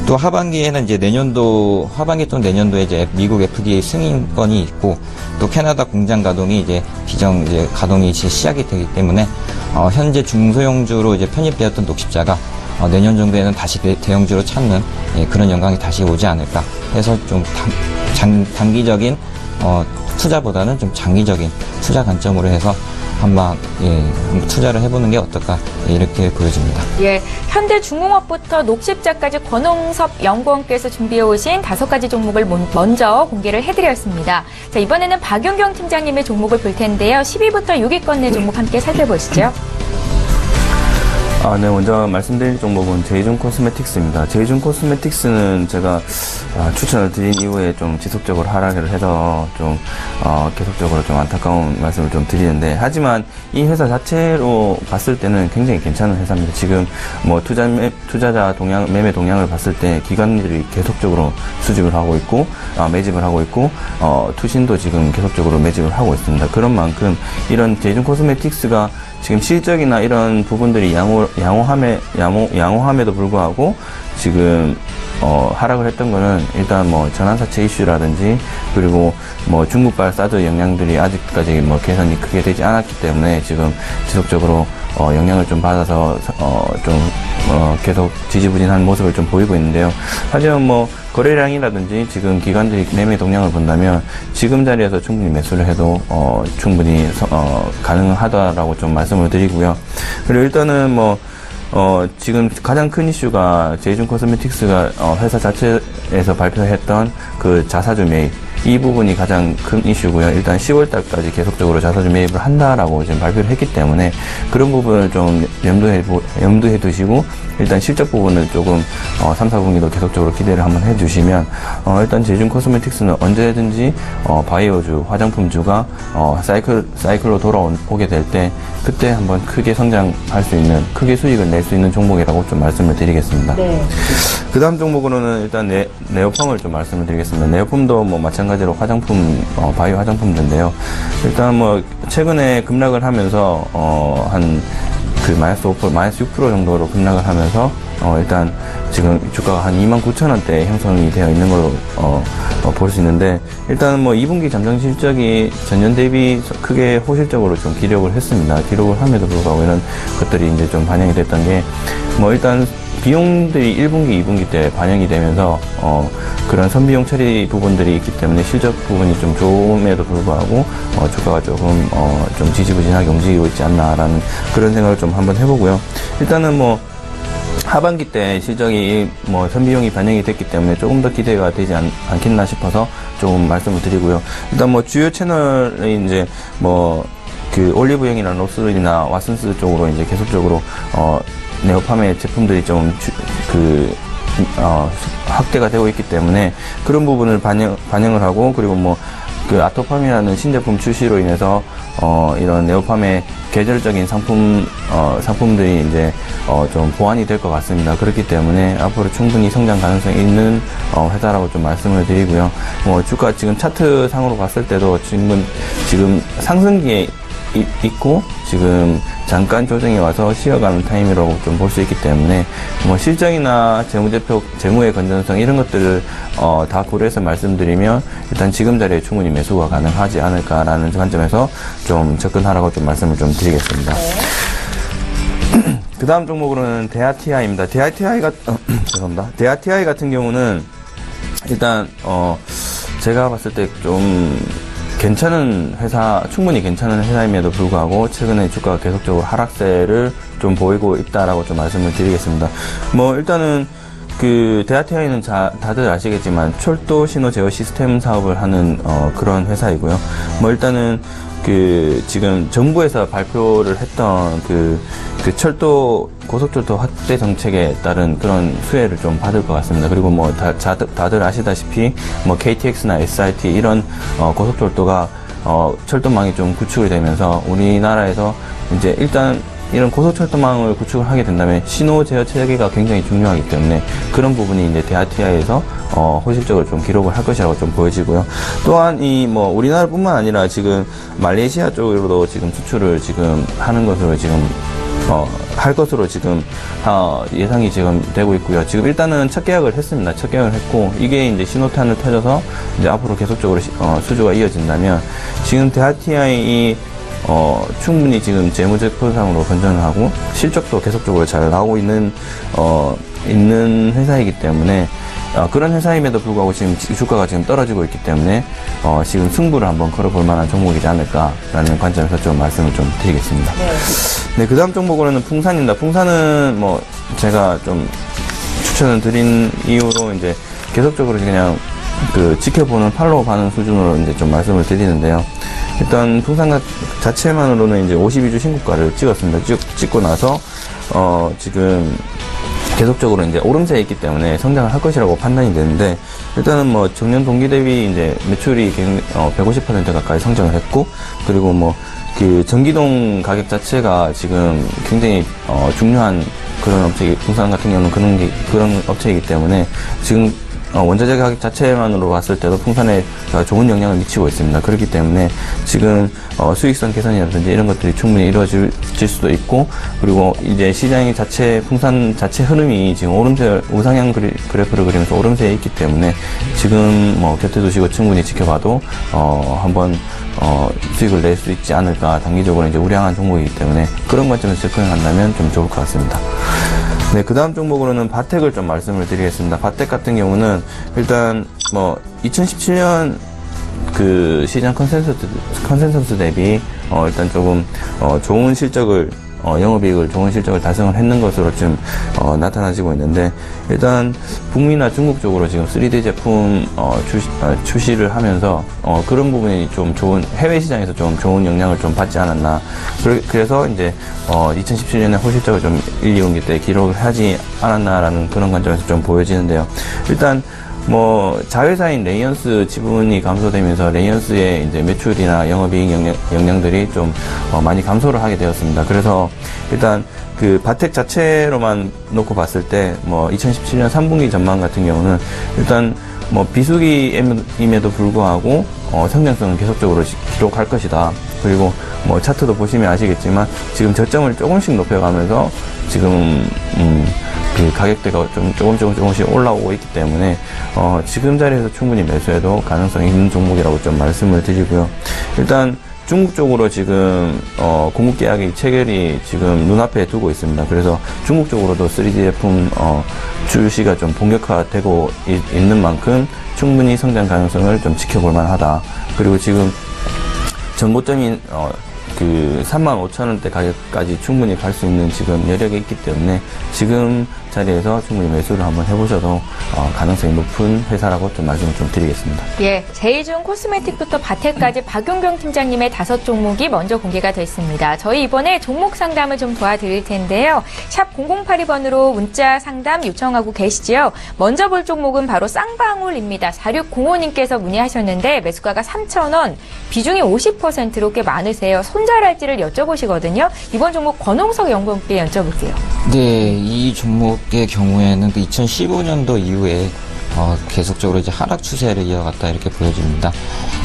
또 하반기에는 이제 하반기 또는 내년도에 이제 미국 FDA 승인권이 있고 또 캐나다 공장 가동이 이제 가동이 이제 시작이 되기 때문에 현재 중소형주로 이제 편입되었던 녹십자가 내년 정도에는 다시 대형주로 찾는, 예, 그런 영광이 다시 오지 않을까 해서 좀 단기적인 투자보다는 좀 장기적인 투자 관점으로 해서 한번 투자를 해보는 게 어떨까, 이렇게 보여집니다. 예, 현대중공업부터 녹십자까지 권홍섭 연구원께서 준비해 오신 5가지 종목을 먼저 공개를 해드렸습니다. 자, 이번에는 박윤경 팀장님의 종목을 볼 텐데요. 10위부터 6위권 내 종목 함께 살펴보시죠. 네, 먼저 말씀드릴 종목은 제이준 코스메틱스입니다. 제이준 코스메틱스는 제가 추천을 드린 이후에 좀 지속적으로 하락을 해서 좀 계속적으로 좀 안타까운 말씀을 좀 드리는데, 하지만 이 회사 자체로 봤을 때는 굉장히 괜찮은 회사입니다. 지금 뭐 투자자 매매 동향을 봤을 때 기관들이 계속적으로 수집을 하고 있고 매집을 하고 있고 투신도 지금 계속적으로 매집을 하고 있습니다. 그런 만큼 이런 제이준 코스메틱스가 지금 실적이나 이런 부분들이 양호함에도 불구하고 지금 하락을 했던 거는 일단 뭐 전환사채 이슈라든지 그리고 뭐 중국발 사드 영향들이 아직까지 뭐 개선이 크게 되지 않았기 때문에 지금 지속적으로 영향을 좀 받아서 계속 지지부진한 모습을 좀 보이고 있는데요. 하지만 뭐 거래량이라든지 지금 기관들이 매매 동향을 본다면 지금 자리에서 충분히 매수를 해도 충분히 가능하다라고 좀 말씀을 드리고요. 그리고 일단은 뭐 지금 가장 큰 이슈가 제이준 코스메틱스가 회사 자체에서 발표했던 자사주 매입, 이 부분이 가장 큰 이슈고요. 일단 10월달까지 계속적으로 자사주 매입을 한다라고 지금 발표를 했기 때문에 그런 부분을 좀 염두해 두시고 일단 실적 부분을 조금 3, 4분기도 계속적으로 기대를 한번 해주시면 일단 제이준 코스메틱스는 언제든지 바이오주, 화장품주가 사이클로 돌아오게 될 때 그때 한번 크게 성장할 수 있는, 크게 수익을 낼 수 있는 종목이라고 좀 말씀을 드리겠습니다. 네. 그 다음 종목으로는 일단 네오펌을 좀 말씀을 드리겠습니다. 네오펌도 뭐 마찬가지로 화장품, 바이오 화장품인데요. 일단 뭐 최근에 급락을 하면서 마이너스 5%, 마이너스 6% 정도로 급락을 하면서 일단 지금 주가가 한 29,000원대에 형성이 되어 있는 걸로 볼 수 있는데, 일단 뭐 2분기 잠정 실적이 전년 대비 크게 호실적으로 좀 기록을 했습니다. 기록을 함에도 불구하고 이런 것들이 이제 좀 반영이 됐던 게 뭐 일단 비용들이 1분기, 2분기 때 반영이 되면서 그런 선비용 처리 부분들이 있기 때문에 실적 부분이 좀 좋음에도 불구하고 주가가 조금 좀 지지부진하게 움직이고 있지 않나라는 그런 생각을 좀 한번 해보고요. 일단은 뭐 하반기 때 실적이 뭐 선비용이 반영이 됐기 때문에 조금 더 기대가 되지 않겠나 싶어서 조금 말씀을 드리고요. 일단 뭐 주요 채널이 이제 뭐 그 올리브영이나 롭스나 왓슨스 쪽으로 이제 계속적으로 네오팜의 제품들이 좀 확대가 되고 있기 때문에 그런 부분을 반영을 하고, 그리고 뭐 그 아토팜이라는 신제품 출시로 인해서 이런 네오팜의 계절적인 상품들이 이제 좀 보완이 될 것 같습니다. 그렇기 때문에 앞으로 충분히 성장 가능성이 있는 회사라고 좀 말씀을 드리고요. 뭐 주가 지금 차트 상으로 봤을 때도 지금 상승기에 있고 지금 잠깐 조정이 와서 쉬어가는 타임이라고 좀 볼 수 있기 때문에 뭐 실적이나 재무의 건전성 이런 것들을 다 고려해서 말씀드리면 일단 지금 자리에 충분히 매수가 가능하지 않을까라는 관점에서 좀 접근하라고 좀 말씀을 좀 드리겠습니다. 그 다음 종목으로는 대하TI입니다. 죄송합니다. 대하TI 같은 경우는 일단 제가 봤을 때 좀 충분히 괜찮은 회사임에도 불구하고 최근에 주가가 계속적으로 하락세를 좀 보이고 있다라고 좀 말씀을 드리겠습니다. 뭐 일단은 그 대하TI는 다들 아시겠지만 철도 신호 제어 시스템 사업을 하는 그런 회사이고요. 뭐 일단은 그 지금 정부에서 발표를 했던 그 고속철도 확대 정책에 따른 그런 수혜를 좀 받을 것 같습니다. 그리고 뭐 다들 아시다시피 뭐 KTX나 SRT 이런 고속철도가 철도망이 좀 구축이 되면서 우리나라에서 이제 일단 이런 고속철도망을 구축을 하게 된다면 신호 제어 체계가 굉장히 중요하기 때문에 그런 부분이 이제 대하TI에서 호실적으로 좀 기록을 할 것이라고 좀 보여지고요. 또한 뭐 우리나라뿐만 아니라 지금 말레이시아 쪽으로도 지금 수출을 지금 하는 것으로 지금 할 것으로 지금 예상이 지금 되고 있고요. 지금 일단은 첫 계약을 했습니다. 첫 계약을 했고 이게 이제 신호탄을 터져서 이제 앞으로 계속적으로 수주가 이어진다면 지금 대하TI 충분히 지금 재무제표상으로 건전을 하고 실적도 계속적으로 잘 나오고 있는 회사이기 때문에 그런 회사임에도 불구하고 지금 주가가 지금 떨어지고 있기 때문에 지금 승부를 한번 걸어볼 만한 종목이지 않을까라는 관점에서 좀 말씀을 좀 드리겠습니다. 네, 그 다음 종목으로는 풍산입니다. 풍산은 뭐 제가 좀 추천을 드린 이유로 이제 계속적으로 그냥 그 지켜보는 팔로우 하는 수준으로 이제 좀 말씀을 드리는데요. 일단 풍산 자체만으로는 이제 52주 신고가를 찍었습니다. 찍고 나서 지금 계속적으로 이제 오름세에 있기 때문에 성장을 할 것이라고 판단이 되는데, 일단은 뭐 전년 동기 대비 이제 매출이 150% 가까이 성장을 했고, 그리고 뭐 그 전기동 가격 자체가 지금 굉장히 중요한 그런 업체이기, 풍산 같은 경우는 그런 업체이기 때문에 지금 원자재 가격 자체만으로 봤을 때도 풍산에 좋은 영향을 미치고 있습니다. 그렇기 때문에 지금 수익성 개선이라든지 이런 것들이 충분히 이루어질 수도 있고, 그리고 이제 시장의 풍산 자체 흐름이 지금 우상향 그래프를 그리면서 오름세에 있기 때문에 지금 뭐 곁에 두시고 충분히 지켜봐도 한번 수익을 낼 수 있지 않을까, 단기적으로 이제 우량한 종목이기 때문에 그런 관점에서 접근한다면 좀 좋을 것 같습니다. 네, 그 다음 종목으로는 바텍을 좀 말씀을 드리겠습니다. 바텍 같은 경우는 일단 뭐 2017년 그 시장 컨센서스 대비 일단 조금 좋은 실적을 영업이익을 좋은 실적을 달성을 했는 것으로 지금 나타나지고 있는데, 일단 북미나 중국 쪽으로 지금 3D 제품 출시를 하면서 그런 부분이 좀 좋은, 해외 시장에서 좀 좋은 영향을 좀 받지 않았나. 그래서 이제 2017년에 호실적을 좀 1, 2분기 때 기록을 하지 않았나라는 그런 관점에서 좀 보여지는데요. 일단 뭐 자회사인 레이언스 지분이 감소되면서 레이언스의 이제 매출이나 영업이익 영향들이 좀 많이 감소를 하게 되었습니다. 그래서 일단 그 바텍 자체로만 놓고 봤을 때 뭐 2017년 3분기 전망 같은 경우는 일단 뭐 비수기임에도 불구하고 성장성은 계속적으로 기록할 것이다. 그리고 뭐 차트도 보시면 아시겠지만 지금 저점을 조금씩 높여가면서 지금 그 가격대가 좀 조금씩 올라오고 있기 때문에 지금 자리에서 충분히 매수해도 가능성이 있는 종목이라고 좀 말씀을 드리고요. 일단 중국 쪽으로 지금 공급 계약이 체결이 지금 눈앞에 두고 있습니다. 그래서 중국 쪽으로도 3D 제품 출시가 좀 본격화되고 있는 만큼 충분히 성장 가능성을 좀 지켜볼 만하다. 그리고 지금 전고점인 그 35,000원대 가격까지 충분히 갈 수 있는 지금 여력이 있기 때문에 지금 자리에서 충분히 매수를 한번 해보셔도 가능성이 높은 회사라고 좀 말씀을 좀 드리겠습니다. 예, 제이준 코스메틱부터 바테까지 박용경 팀장님의 5종목이 먼저 공개가 됐습니다. 저희 이번에 종목 상담을 좀 도와드릴 텐데요. 샵 0082번으로 문자 상담 요청하고 계시지요. 먼저 볼 종목은 바로 쌍방울입니다. 4605님께서 문의하셨는데 매수가가 3,000원, 비중이 50%로 꽤 많으세요. 손절할지를 여쭤보시거든요. 이번 종목 권홍석 연구원께 여쭤볼게요. 네, 이 종목의 경우에는 그 2015년도 이후에 계속적으로 이제 하락 추세를 이어갔다 이렇게 보여집니다.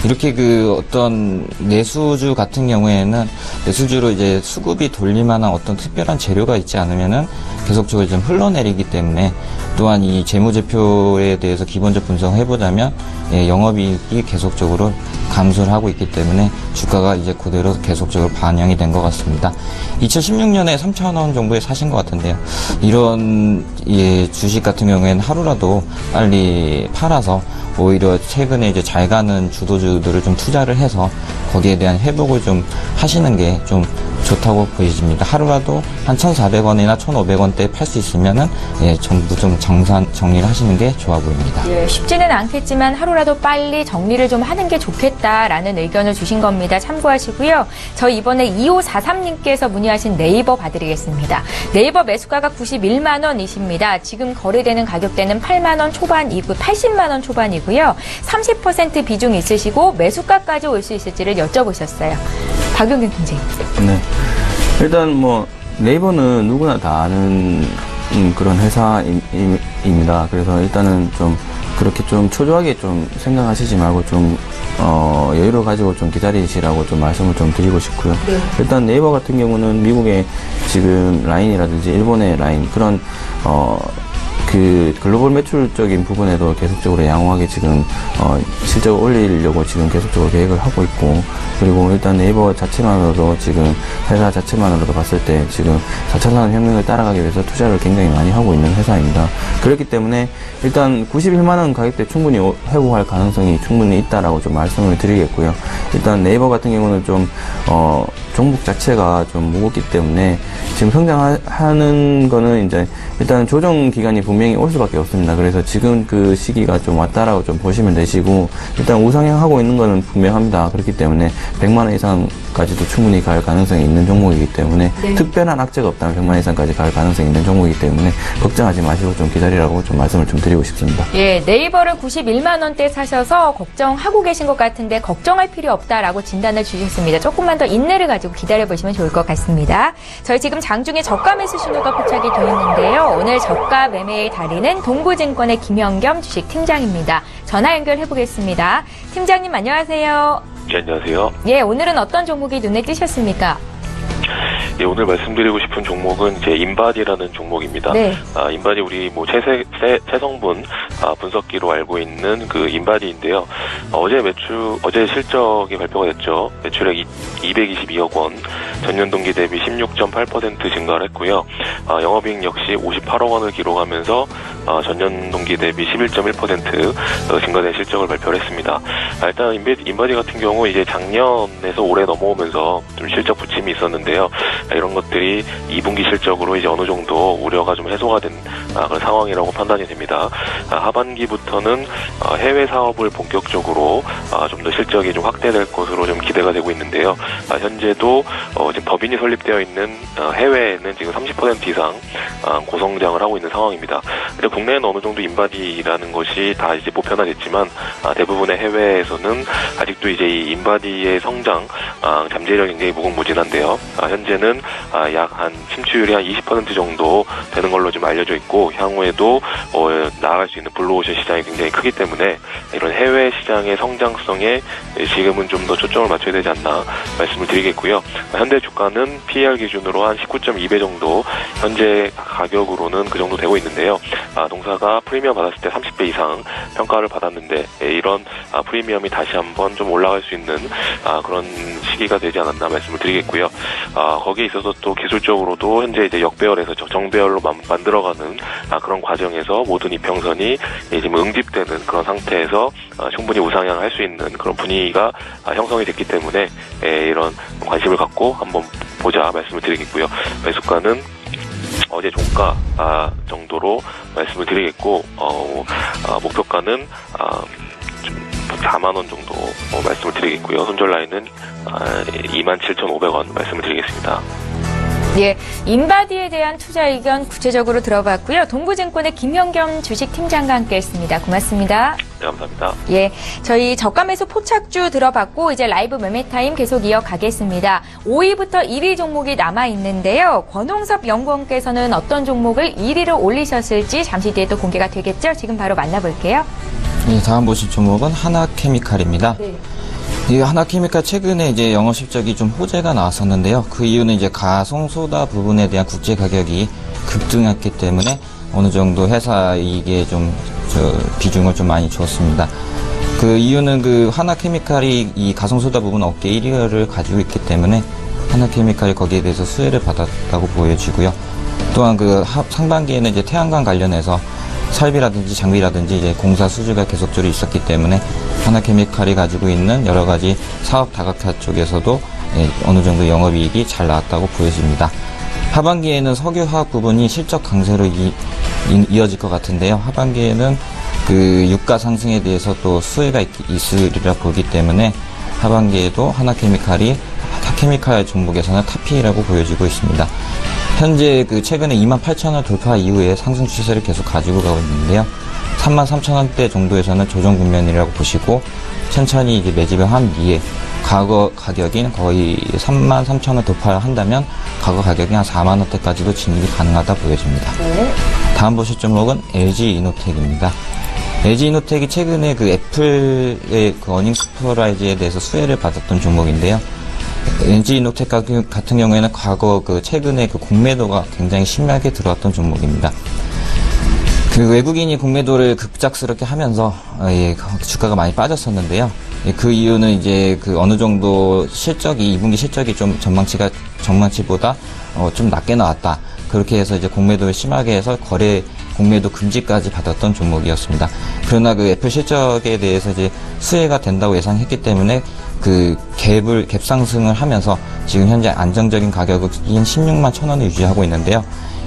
이렇게 그 어떤 내수주 같은 경우에는 내수주로 이제 수급이 돌릴만한 어떤 특별한 재료가 있지 않으면은 계속적으로 좀 흘러내리기 때문에 또한 이 재무제표에 대해서 기본적 분석을 해보자면 영업이익이 계속적으로 감소를 하고 있기 때문에 주가가 이제 그대로 계속적으로 반영이 된 것 같습니다. 2016년에 3,000원 정도에 사신 것 같은데요. 이런 주식 같은 경우에는 하루라도 빨리 팔아서 오히려 최근에 이제 잘 가는 주도주들을 좀 투자를 해서 거기에 대한 회복을 좀 하시는 게 좀 좋다고 보여집니다. 하루라도 한 1,400원이나 1,500원대에 팔 수 있으면은 전부 좀 정리를 하시는 게 좋아 보입니다. 예, 쉽지는 않겠지만 하루라도 빨리 정리를 좀 하는 게 좋겠다라는 의견을 주신 겁니다. 참고하시고요. 저희 이번에 2543님께서 문의하신 네이버 봐드리겠습니다. 네이버 매수가가 91만 원이십니다. 지금 거래되는 가격대는 8만 원 초반이고 80만 원 초반이고요. 30% 비중 있으시고 매수가까지 올 수 있을지를 여쭤보셨어요. 박용경 팀장님. 네. 일단 뭐 네이버는 누구나 다 아는 그런 회사입니다. 그래서 일단은 좀 그렇게 좀 초조하게 좀 생각하시지 말고 좀 여유를 가지고 좀 기다리시라고 좀 말씀을 좀 드리고 싶고요. 네. 일단 네이버 같은 경우는 미국의 지금 라인이라든지 일본의 라인 그런 그 글로벌 매출적인 부분에도 계속적으로 양호하게 지금 실적을 올리려고 지금 계속적으로 계획을 하고 있고, 그리고 일단 네이버 자체만으로도 지금 회사 자체만으로도 봤을 때 지금 4차 산업혁명을 따라가기 위해서 투자를 굉장히 많이 하고 있는 회사입니다. 그렇기 때문에 일단 91만 원 가격대 충분히 회복할 가능성이 충분히 있다라고 좀 말씀을 드리겠고요. 일단 네이버 같은 경우는 좀 종목 자체가 좀 무겁기 때문에 지금 성장하는 거는 이제 일단 조정 기간이 분명히 올 수밖에 없습니다. 그래서 지금 그 시기가 좀 왔다라고 좀 보시면 되시고, 일단 우상향하고 있는 거는 분명합니다. 그렇기 때문에 100만 원 이상까지도 충분히 갈 가능성이 있는 종목이기 때문에 네. 특별한 악재가 없다면 100만 원 이상까지 갈 가능성이 있는 종목이기 때문에 걱정하지 마시고 좀 기다리라고 좀 말씀을 좀 드리고 싶습니다. 예, 네이버를 91만 원대 사셔서 걱정하고 계신 것 같은데 걱정할 필요 없다라고 진단을 주셨습니다. 조금만 더 인내를 가지고 기다려보시면 좋을 것 같습니다. 저희 지금 장중에 저가 매수 신호가 포착이 되어 있는데요. 오늘 저가 매매의 달인은 동부증권의 김영겸 주식팀장입니다. 전화 연결해보겠습니다. 팀장님 안녕하세요. 네, 안녕하세요. 예, 오늘은 어떤 종목이 눈에 띄셨습니까? 예, 오늘 말씀드리고 싶은 종목은 이제 인바디라는 종목입니다. 네. 인바디 우리 뭐 체성분 분석기로 알고 있는 그 인바디인데요. 어제 실적이 발표가 됐죠. 매출액 222억 원, 전년 동기 대비 16.8% 증가를 했고요. 영업이익 역시 58억 원을 기록하면서 전년 동기 대비 11.1% 증가된 실적을 발표를 했습니다. 일단 인바디 같은 경우 이제 작년에서 올해 넘어오면서 좀 실적 부침이 있었는데요. 이런 것들이 2분기 실적으로 이제 어느 정도 우려가 좀 해소가 된 그런 상황이라고 판단이 됩니다. 하반기부터는 해외 사업을 본격적으로 좀 더 실적이 좀 확대될 것으로 좀 기대가 되고 있는데요. 현재도 지금 법인이 설립되어 있는 해외에는 지금 30% 이상 고성장을 하고 있는 상황입니다. 근데 국내에는 어느 정도 인바디라는 것이 다 이제 보편화됐지만 대부분의 해외에서는 아직도 이제 이 인바디의 성장 잠재력이 굉장히 무궁무진한데요. 현재는 약 한 침투율이 한 20% 정도 되는 걸로 좀 알려져 있고, 향후에도 나아갈 수 있는 블루오션 시장이 굉장히 크기 때문에 이런 해외 시장의 성장성에 지금은 좀 더 초점을 맞춰야 되지 않나 말씀을 드리겠고요. 현대 주가는 PER 기준으로 한 19.2배 정도 현재 가격으로는 그 정도 되고 있는데요. 동사가 프리미엄 받았을 때 30배 이상 평가를 받았는데 이런 프리미엄이 다시 한번 좀 올라갈 수 있는 그런 시기가 되지 않았나 말씀을 드리겠고요. 거기에 있어서 또 기술적으로도 현재 이제 역배열에서 정배열로 만들어가는 그런 과정에서 모든 이평선이 지금 응집되는 그런 상태에서 충분히 우상향을 할 수 있는 그런 분위기가 형성이 됐기 때문에 이런 관심을 갖고 한번 보자 말씀을 드리겠고요. 매수가는 어제 종가 정도로 말씀을 드리겠고 목표가는 4만 원 정도 말씀을 드리겠고요. 손절 라인은 27,500원 말씀을 드리겠습니다. 예, 인바디에 대한 투자 의견 구체적으로 들어봤고요. 동부증권의 김현겸 주식팀장과 함께했습니다. 고맙습니다. 네, 감사합니다. 예, 저희 저가 매수 포착주 들어봤고 이제 라이브 매매 타임 계속 이어가겠습니다. 5위부터 1위 종목이 남아 있는데요. 권홍섭 연구원께서는 어떤 종목을 1위로 올리셨을지 잠시 뒤에 또 공개가 되겠죠. 지금 바로 만나볼게요. 네, 다음 보실 종목은 하나케미칼입니다. 네. 이 하나케미칼 최근에 이제 영업 실적이 좀 호재가 나왔었는데요. 그 이유는 이제 가송소다 부분에 대한 국제 가격이 급등했기 때문에 어느 정도 회사 이익에 좀 비중을 좀 많이 줬습니다. 그 이유는 그 하나케미칼이 이 가송소다 부분 업계 1위를 가지고 있기 때문에 하나케미칼이 거기에 대해서 수혜를 받았다고 보여지고요. 또한 그 상반기에는 이제 태양광 관련해서 설비라든지 장비라든지 이제 공사 수주가 계속적으로 있었기 때문에 하나케미칼이 가지고 있는 여러 가지 사업 다각화 쪽에서도 어느 정도 영업이익이 잘 나왔다고 보여집니다. 하반기에는 석유화학 부분이 실적 강세로 이어질 것 같은데요. 하반기에는 그 유가 상승에 대해서 또 수혜가 있으리라 보기 때문에 하반기에도 하나케미칼이 케미칼 종목에서는 탑픽이라고 보여지고 있습니다. 현재 그 최근에 28,000원 돌파 이후에 상승 추세를 계속 가지고 가고 있는데요. 33,000원대 정도에서는 조정 국면이라고 보시고 천천히 이제 매집을 한 뒤에 과거 가격인 거의 33,000원 돌파를 한다면 과거 가격이 한 4만원대까지도 진입이 가능하다 보여집니다. 네. 다음 보실 종목은 LG이노텍입니다. LG이노텍이 최근에 그 애플의 그 어닝 서프라이즈에 대해서 수혜를 받았던 종목인데요. LG이노텍 같은 경우에는 과거 그 최근에 그 공매도가 굉장히 심하게 들어왔던 종목입니다. 그 외국인이 공매도를 급작스럽게 하면서 주가가 많이 빠졌었는데요. 그 이유는 이제 그 어느 정도 실적이 2분기 실적이 좀 전망치보다 좀 낮게 나왔다. 그렇게 해서 이제 공매도를 심하게 해서 공매도 금지까지 받았던 종목이었습니다. 그러나 그 애플 실적에 대해서 이제 수혜가 된다고 예상했기 때문에 그 갭 상승을 하면서 지금 현재 안정적인 가격인 16만 1,000원을 유지하고 있는데요.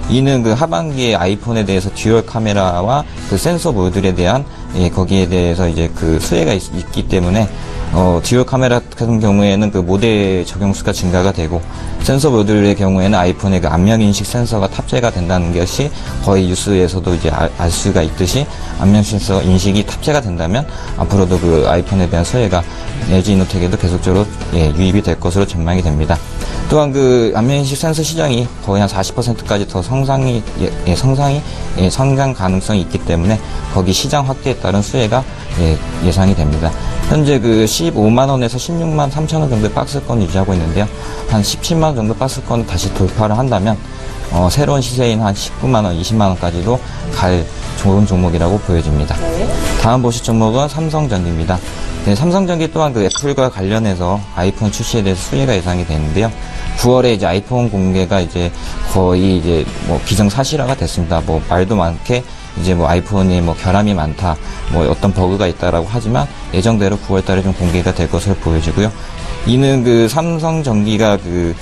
이는 그 하반기에 아이폰에 대해서 듀얼 카메라와 그 센서 모듈에 대한 거기에 대해서 이제 그 수혜가 있기 때문에 듀얼 카메라 같은 경우에는 그 모델 적용수가 증가가 되고 센서 모듈의 경우에는 아이폰의 그 안면 인식 센서가 탑재가 된다는 것이 거의 뉴스에서도 이제 알 수가 있듯이 안면 센서 인식이 탑재가 된다면 앞으로도 그 아이폰에 대한 수혜가 LG이노텍에도 계속적으로 유입이 될 것으로 전망이 됩니다. 또한 그 안면 인식 센서 시장이 거의 한 40%까지 더 성장 가능성이 있기 때문에 거기 시장 확대에 따른 수혜가 예상이 됩니다. 현재 그 15만원에서 16만 3천원 정도의 박스권을 유지하고 있는데요. 한 17만원 정도 박스권을 다시 돌파를 한다면 새로운 시세인 한 19만원, 20만원까지도 갈 좋은 종목이라고 보여집니다. 다음 보실 종목은 삼성전기입니다. 네, 삼성전기 또한 그 애플과 관련해서 아이폰 출시에 대해서 수혜가 예상이 되는데요. 9월에 이제 아이폰 공개가 이제 거의 이제 뭐 기정사실화가 됐습니다. 뭐 말도 많게 이제 뭐 아이폰이 뭐 결함이 많다, 뭐 어떤 버그가 있다라고 하지만 예정대로 9월달에 좀 공개가 될 것으로 보여지고요. 이는 그 삼성전기가 그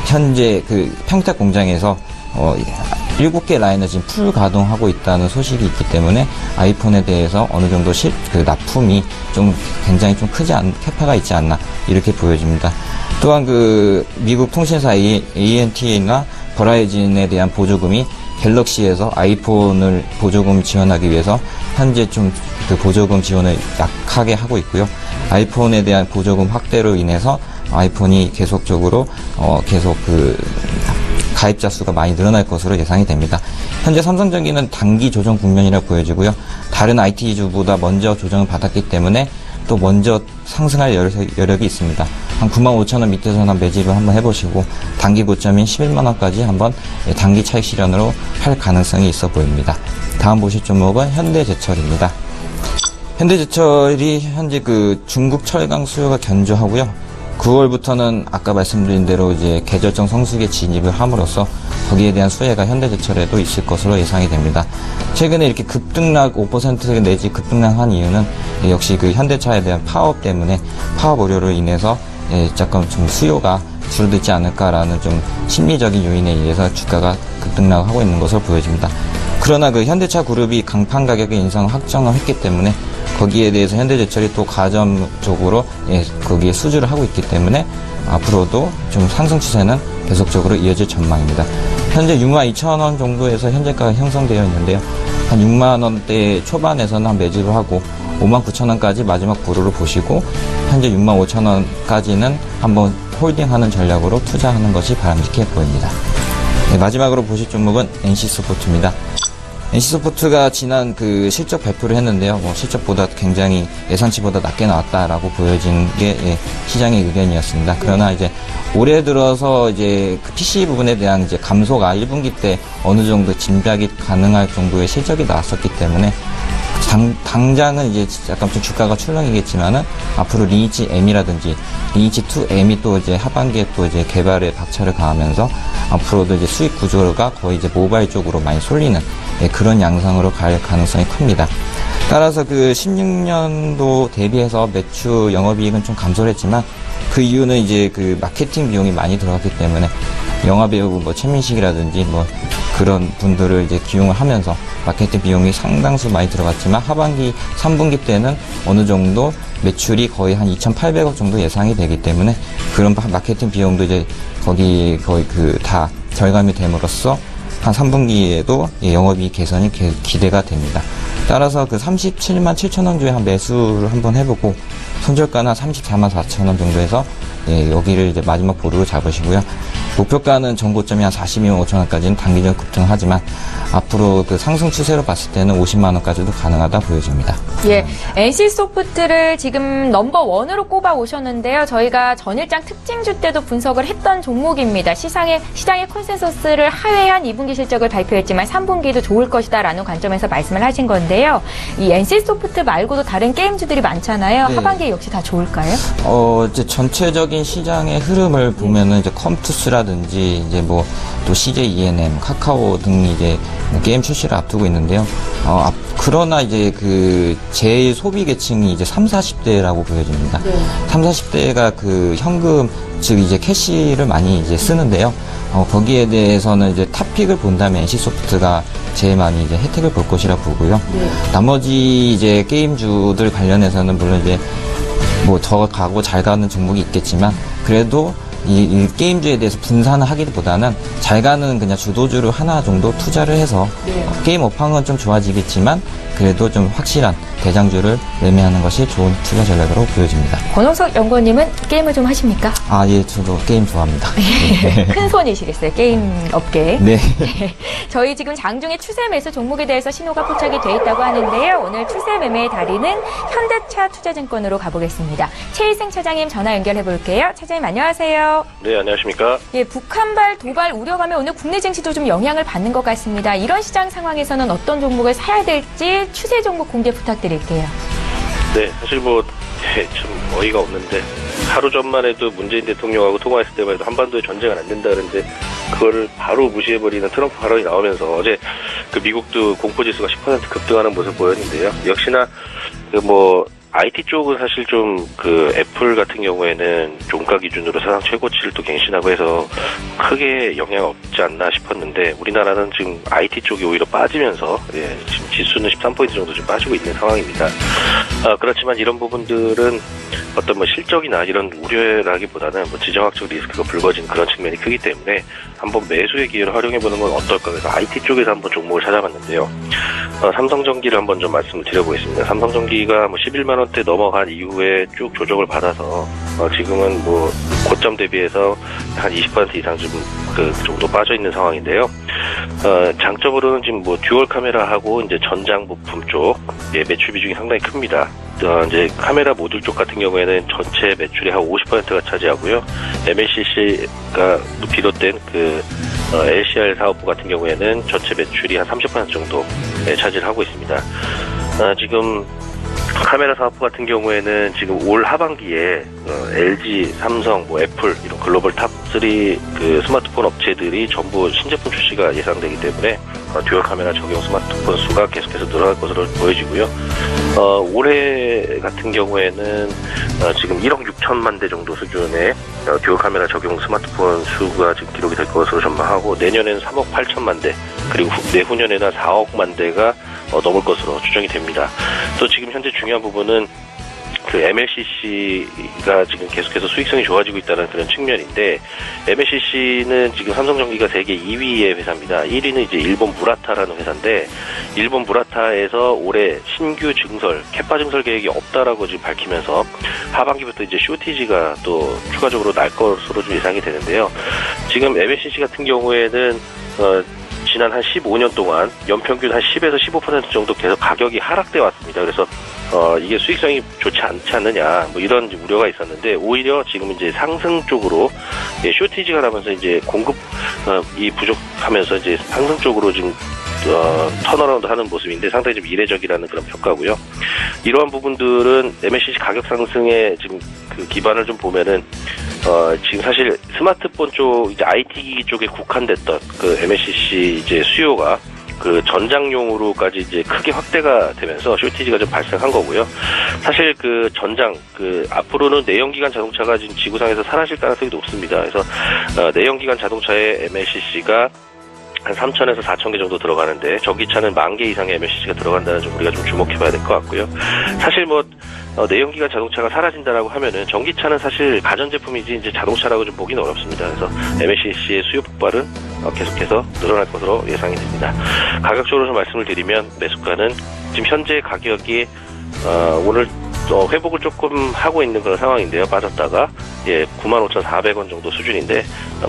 현재 그 평택 공장에서 7개 라인을 지금 풀 가동하고 있다는 소식이 있기 때문에 아이폰에 대해서 어느 정도 그 납품이 좀 굉장히 좀 캐파가 있지 않나 이렇게 보여집니다. 또한 그 미국 통신사 AT&T나 버라이즌에 대한 보조금이 갤럭시에서 아이폰을 보조금 지원하기 위해서 현재 좀 그 보조금 지원을 약하게 하고 있고요. 아이폰에 대한 보조금 확대로 인해서 아이폰이 계속적으로 계속 그 가입자 수가 많이 늘어날 것으로 예상이 됩니다. 현재 삼성전기는 단기 조정 국면이라 보여지고요. 다른 IT주보다 먼저 조정을 받았기 때문에 또 먼저 상승할 여력이 있습니다. 한 95,000원 밑에서는 매집을 한번 해보시고 단기 고점인 11만원까지 한번 단기 차익 실현으로 할 가능성이 있어 보입니다. 다음 보실 종목은 현대제철입니다. 현대제철이 현재 그 중국 철강 수요가 견조하고요. 9월부터는 아까 말씀드린 대로 이제 계절적 성수기에 진입을 함으로써 거기에 대한 수혜가 현대제철에도 있을 것으로 예상이 됩니다. 최근에 이렇게 급등락 5% 내지 급등락한 이유는 역시 그 현대차에 대한 파업 때문에 파업 우려로 인해서 잠깐 좀 수요가 줄어들지 않을까라는 좀 심리적인 요인에 의해서 주가가 급등락하고 있는 것으로 보여집니다. 그러나 그 현대차 그룹이 강판 가격의 인상 확정을 했기 때문에 거기에 대해서 현대제철이 또 가점적으로 거기에 수주를 하고 있기 때문에 앞으로도 좀 상승 추세는 계속적으로 이어질 전망입니다. 현재 62,000원 정도에서 현재가가 형성되어 있는데요. 한 6만원대 초반에서는 한 매집을 하고 59,000원까지 마지막 부루를 보시고 현재 65,000원까지는 한번 홀딩하는 전략으로 투자하는 것이 바람직해 보입니다. 네, 마지막으로 보실 종목은 NC소프트입니다. NC소프트가 지난 그 실적 발표를 했는데요. 실적보다 굉장히 예상치보다 낮게 나왔다라고 보여진 게 시장의 의견이었습니다. 그러나 이제 올해 들어서 이제 그 PC 부분에 대한 이제 감소가 1분기 때 어느 정도 짐작이 가능할 정도의 실적이 나왔었기 때문에 당장은 이제 약간 좀 주가가 출렁이겠지만은 앞으로 리니지 M이라든지 리니지 2M이 또 이제 하반기에 또 이제 개발에 박차를 가하면서 앞으로도 이제 수익 구조가 거의 이제 모바일 쪽으로 많이 쏠리는 그런 양상으로 갈 가능성이 큽니다. 따라서 그 16년도 대비해서 매출 영업이익은 좀 감소를 했지만 그 이유는 이제 그 마케팅 비용이 많이 들어갔기 때문에 영화배우 뭐 최민식이라든지 뭐 그런 분들을 이제 기용을 하면서 마케팅 비용이 상당수 많이 들어갔지만 하반기 3분기 때는 어느 정도 매출이 거의 한 2,800억 정도 예상이 되기 때문에 그런 마케팅 비용도 이제 거기 거의 그 다 절감이 됨으로써 한 3분기에도 영업이익 개선이 기대가 됩니다. 따라서 그 37만 7천원 주에 한 매수를 한번 해보고 손절가는 한 34만 4천원 정도에서 여기를 이제 마지막 보루로 잡으시고요. 목표가는 전고점이 한 42만 5천원까지는 단기적으로 급등하지만 앞으로 그 상승 추세로 봤을 때는 50만원까지도 가능하다 보여집니다. 예, NC소프트를 지금 넘버원으로 꼽아 오셨는데요. 저희가 전일장 특징주 때도 분석을 했던 종목입니다. 시장의 컨센서스를 하회한 2분기 실적을 발표했지만 3분기도 좋을 것이다라는 관점에서 말씀을 하신 건데요. 이 NC소프트 말고도 다른 게임주들이 많잖아요. 네. 하반기에 역시 다 좋을까요? 이제 전체적인 시장의 흐름을 보면은 이제 컴투스라든지 이제 뭐 또 CJ ENM, 카카오 등이 이제 게임 출시를 앞두고 있는데요. 그러나 이제 그 제일 소비 계층이 이제 3, 40대라고 보여집니다. 네. 3, 40대가 그 현금, 즉 이제 캐시를 많이 이제 쓰는데요. 거기에 대해서는 이제 탑픽을 본다면 NC소프트가 제일 많이 이제 혜택을 볼 것이라 보고요. 네. 나머지 이제 게임주들 관련해서는 물론 이제 뭐 더 가고 잘 가는 종목이 있겠지만 그래도 이 게임주에 대해서 분산을 하기보다는 잘 가는 그냥 주도주를 하나 정도 투자를 해서 게임 업황은 좀 좋아지겠지만 그래도 좀 확실한 대장주를 매매하는 것이 좋은 투자 전략으로 보여집니다. 권홍석 연구원님은 게임을 좀 하십니까? 예, 저도 게임 좋아합니다. 큰 손이시겠어요, 게임 업계에. 네. 저희 지금 장중에 추세 매수 종목에 대해서 신호가 포착이 돼 있다고 하는데요. 오늘 추세 매매의 달인은 현대차 투자증권으로 가보겠습니다. 최희승 차장님 전화 연결해 볼게요. 차장님 안녕하세요. 네, 안녕하십니까? 예, 북한발 도발 우려감에 오늘 국내 증시도 좀 영향을 받는 것 같습니다. 이런 시장 상황에서는 어떤 종목을 사야 될지 추세 종목 공개 부탁드릴게요. 네, 사실 좀 어이가 없는데 하루 전만 해도 문재인 대통령하고 통화했을 때만 해도 한반도에 전쟁은 안 된다 그러는데 그거를 바로 무시해버리는 트럼프 발언이 나오면서 어제 그 미국도 공포지수가 10% 급등하는 모습을 보였는데요. 역시나 IT 쪽은 사실 좀 애플 같은 경우에는 종가 기준으로 사상 최고치를 또 갱신하고 해서 크게 영향 없지 않나 싶었는데 우리나라는 지금 IT 쪽이 오히려 빠지면서 지금 지수는 13포인트 정도 좀 빠지고 있는 상황입니다. 그렇지만 이런 부분들은 어떤 실적이나 이런 우려라기보다는 지정학적 리스크가 불거진 그런 측면이 크기 때문에 한번 매수의 기회를 활용해보는 건 어떨까 해서 IT 쪽에서 한번 종목을 찾아봤는데요. 삼성전기를 한번 좀 말씀을 드려보겠습니다. 삼성전기가 11만 원대 넘어간 이후에 쭉 조정을 받아서 지금은 고점 대비해서 한 20% 이상 좀 그 정도 빠져 있는 상황인데요. 장점으로는 지금 듀얼 카메라하고 이제 전장 부품 쪽 매출 비중이 상당히 큽니다. 이제 카메라 모듈 쪽 같은 경우에는 전체 매출의 한 50%가 차지하고요. MLCC가 비롯된 LCR 사업부 같은 경우에는 전체 매출이 한 30% 정도 차지를 하고 있습니다. 지금 카메라 사업 같은 경우에는 지금 올 하반기에 LG, 삼성, 애플 이런 글로벌 탑3 그 스마트폰 업체들이 전부 신제품 출시가 예상되기 때문에 듀얼 카메라 적용 스마트폰 수가 계속해서 늘어날 것으로 보여지고요. 올해 같은 경우에는 지금 1억 6천만 대 정도 수준의 듀얼 카메라 적용 스마트폰 수가 지금 기록이 될 것으로 전망하고, 내년에는 3억 8천만 대, 그리고 내후년에는 4억만 대가 넘을 것으로 추정이 됩니다. 또 지금 현재 중요한 부분은 그 MLCC가 지금 계속해서 수익성이 좋아지고 있다는 그런 측면인데, MLCC는 지금 삼성전기가 세계 2위의 회사입니다. 1위는 이제 일본 무라타라는 회사인데, 일본 무라타에서 올해 신규 증설, 캐파 증설 계획이 없다라고 지금 밝히면서 하반기부터 이제 쇼티지가 또 추가적으로 날 것으로 좀 예상이 되는데요. 지금 MLCC 같은 경우에는 지난 한 15년 동안 연평균 한 10에서 15% 정도 계속 가격이 하락돼 왔습니다. 그래서 이게 수익성이 좋지 않지 않느냐, 뭐 이런 우려가 있었는데, 오히려 지금 이제 상승 쪽으로 쇼티지가 나면서 이제 공급이 부족하면서 이제 상승 쪽으로 지금 턴어라운드 하는 모습인데, 상당히 좀 이례적이라는 그런 평가고요. 이러한 부분들은 MLCC 가격 상승에 지금 그 기반을 좀 보면은 지금 사실 스마트폰 쪽, 이제 IT 기기 쪽에 국한됐던 그 MLCC 이제 수요가 그 전장용으로까지 이제 크게 확대가 되면서 쇼티지가 좀 발생한 거고요. 사실 그 전장, 그 앞으로는 내연기관 자동차가 지금 지구상에서 사라질 가능성이 높습니다. 그래서 내연기관 자동차에 MLCC가 한 3,000에서 4,000개 정도 들어가는데, 전기차는 10,000개 이상의 MLCC가 들어간다는 점 우리가 좀 주목해봐야 될 것 같고요. 사실 뭐 내연기관 자동차가 사라진다라고 하면은 전기차는 사실 가전제품이지 이제 자동차라고 좀 보기는 어렵습니다. 그래서 MLCC의 수요 폭발은 계속해서 늘어날 것으로 예상이 됩니다. 가격적으로 좀 말씀을 드리면, 매수가는 지금 현재 가격이 오늘 회복을 조금 하고 있는 그런 상황인데요. 빠졌다가 95,400원 정도 수준인데,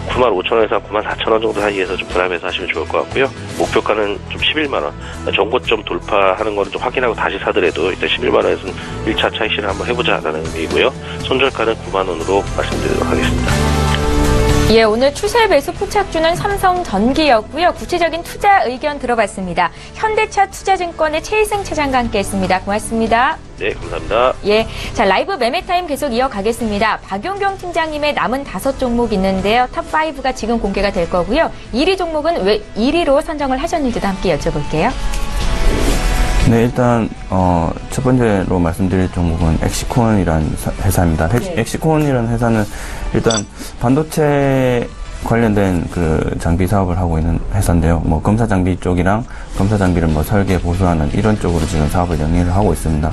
95,000원에서 94,000원 정도 사이에서 좀 드랍해서 하시면 좋을 것 같고요. 목표가는 좀 11만원, 전고점 돌파하는 거는 좀 확인하고 다시 사더라도 일단 11만원에서는 1차 차익 실현 한번 해보자라는 의미고요. 손절가는 9만원으로 말씀드리도록 하겠습니다. 예, 오늘 추세 매수 포착주는 삼성전기였고요. 구체적인 투자 의견 들어봤습니다. 현대차 투자증권의 최희승 차장과 함께했습니다. 고맙습니다. 네, 감사합니다. 예, 자, 라이브 매매타임 계속 이어가겠습니다. 박용경 팀장님의 남은 5종목 있는데요. 탑5가 지금 공개가 될 거고요. 1위 종목은 왜 1위로 선정을 하셨는지도 함께 여쭤볼게요. 네, 일단 첫 번째로 말씀드릴 종목은 엑시콘이라는 회사입니다. 엑시콘이라는 회사는 일단 반도체 관련된 그 장비 사업을 하고 있는 회사인데요. 뭐 검사 장비 쪽이랑 검사 장비를 뭐 설계 보수하는 이런 쪽으로 지금 사업을 영위를 하고 있습니다.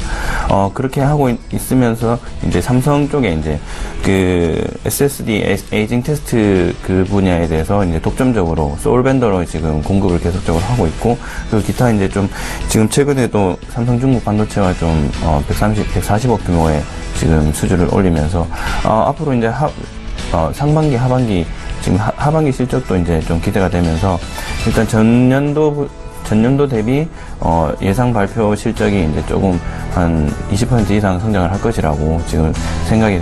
그렇게 하고 있으면서 이제 삼성 쪽에 이제 그 SSD 에이징 테스트 그 분야에 대해서 이제 독점적으로 소울 벤더로 지금 공급을 계속적으로 하고 있고, 그리고 기타 이제 좀 지금 최근에도 삼성 중국 반도체와 좀 140억 규모의 지금 수주를 올리면서 앞으로 이제 상반기 하반기 지금 하반기 실적도 이제 좀 기대가 되면서, 일단 전년도 대비 예상 발표 실적이 이제 조금 한 20% 이상 성장을 할 것이라고 지금 생각이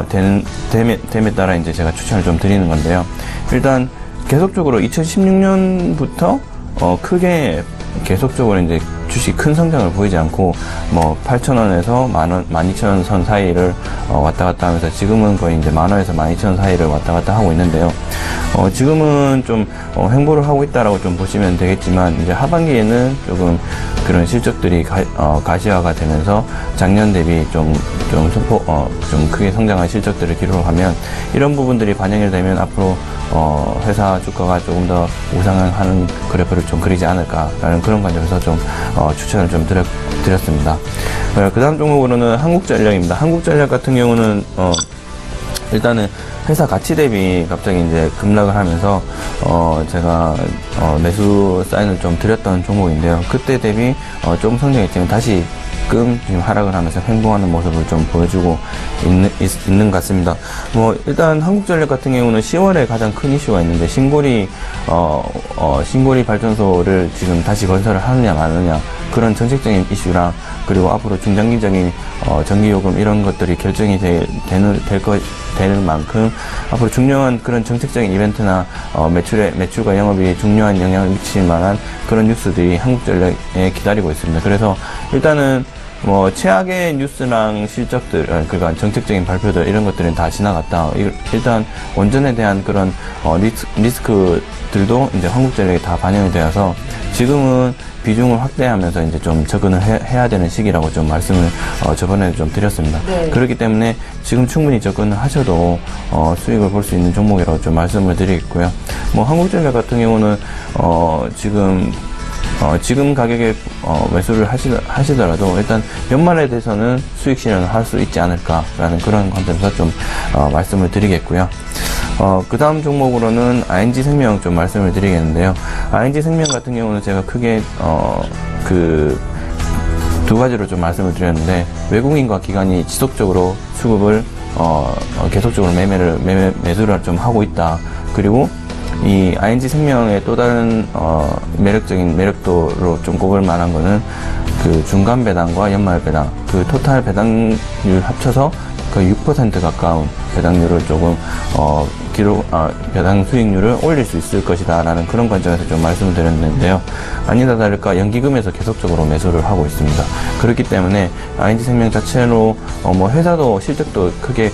됨에 따라 이제 제가 추천을 좀 드리는 건데요. 일단 계속적으로 2016년부터 크게 계속적으로 이제 주식 큰 성장을 보이지 않고 뭐 8,000원에서 만원, 12,000원 선 사이를 왔다 갔다 하면서 지금은 거의 이제 만원에서 12,000원 사이를 왔다 갔다 하고 있는데요. 지금은 좀 횡보를 하고 있다라고 좀 보시면 되겠지만, 이제 하반기에는 조금 그런 실적들이 가시화가 되면서 작년 대비 좀 크게 성장한 실적들을 기록하면, 이런 부분들이 반영이 되면 앞으로 회사 주가가 조금 더 우상향하는 그래프를 좀 그리지 않을까라는 그런 관점에서 좀 추천을 좀 드렸습니다. 그 다음 종목으로는 한국전력입니다. 한국전력 같은 경우는 일단은 회사 가치 대비 갑자기 이제 급락을 하면서 제가 매수 사인을 좀 드렸던 종목인데요. 그때 대비 조금 성장했지만 다시 지금 하락을 하면서 횡보하는 모습을 좀 보여주고 있는 것 같습니다. 뭐 일단 한국전력 같은 경우는 10월에 가장 큰 이슈가 있는데, 신고리 발전소를 지금 다시 건설을 하느냐 마느냐, 그런 정책적인 이슈랑, 그리고 앞으로 중장기적인 전기요금 이런 것들이 결정이 되는 만큼 앞으로 중요한 그런 정책적인 이벤트나 매출과 영업이 중요한 영향을 미칠 만한 그런 뉴스들이 한국전력에 기다리고 있습니다. 그래서 일단은 뭐 최악의 뉴스랑 실적들, 그러니까 정책적인 발표들 이런 것들은 다 지나갔다. 일단 원전에 대한 그런 리스크들도 이제 한국전력에 다 반영이 되어서 지금은 비중을 확대하면서 이제 좀 접근을 해야 되는 시기라고 좀 말씀을 저번에 좀 드렸습니다. 네. 그렇기 때문에 지금 충분히 접근을 하셔도 수익을 볼 수 있는 종목이라고 좀 말씀을 드리겠고요. 뭐 한국전력 같은 경우는 지금 가격에 매수를 하시더라도 일단 연말에 대해서는 수익 실현을 할 수 있지 않을까라는 그런 관점에서 좀 말씀을 드리겠고요. 그 다음 종목으로는 ING생명 좀 말씀을 드리겠는데요. ING생명 같은 경우는 제가 크게 두 가지로 좀 말씀을 드렸는데, 외국인과 기관이 지속적으로 수급을 계속적으로 매수를 좀 하고 있다. 그리고 이 ING생명의 또 다른 매력적인 매력도로 좀 꼽을 만한 거는 그 중간 배당과 연말 배당, 그 토탈 배당률 합쳐서 거의 6% 가까운 배당률을 조금 배당 수익률을 올릴 수 있을 것이다 라는 그런 관점에서 좀 말씀을 드렸는데요. 아니다 다를까 연기금에서 계속적으로 매수를 하고 있습니다. 그렇기 때문에 ING생명 자체로 뭐 회사도 실적도 크게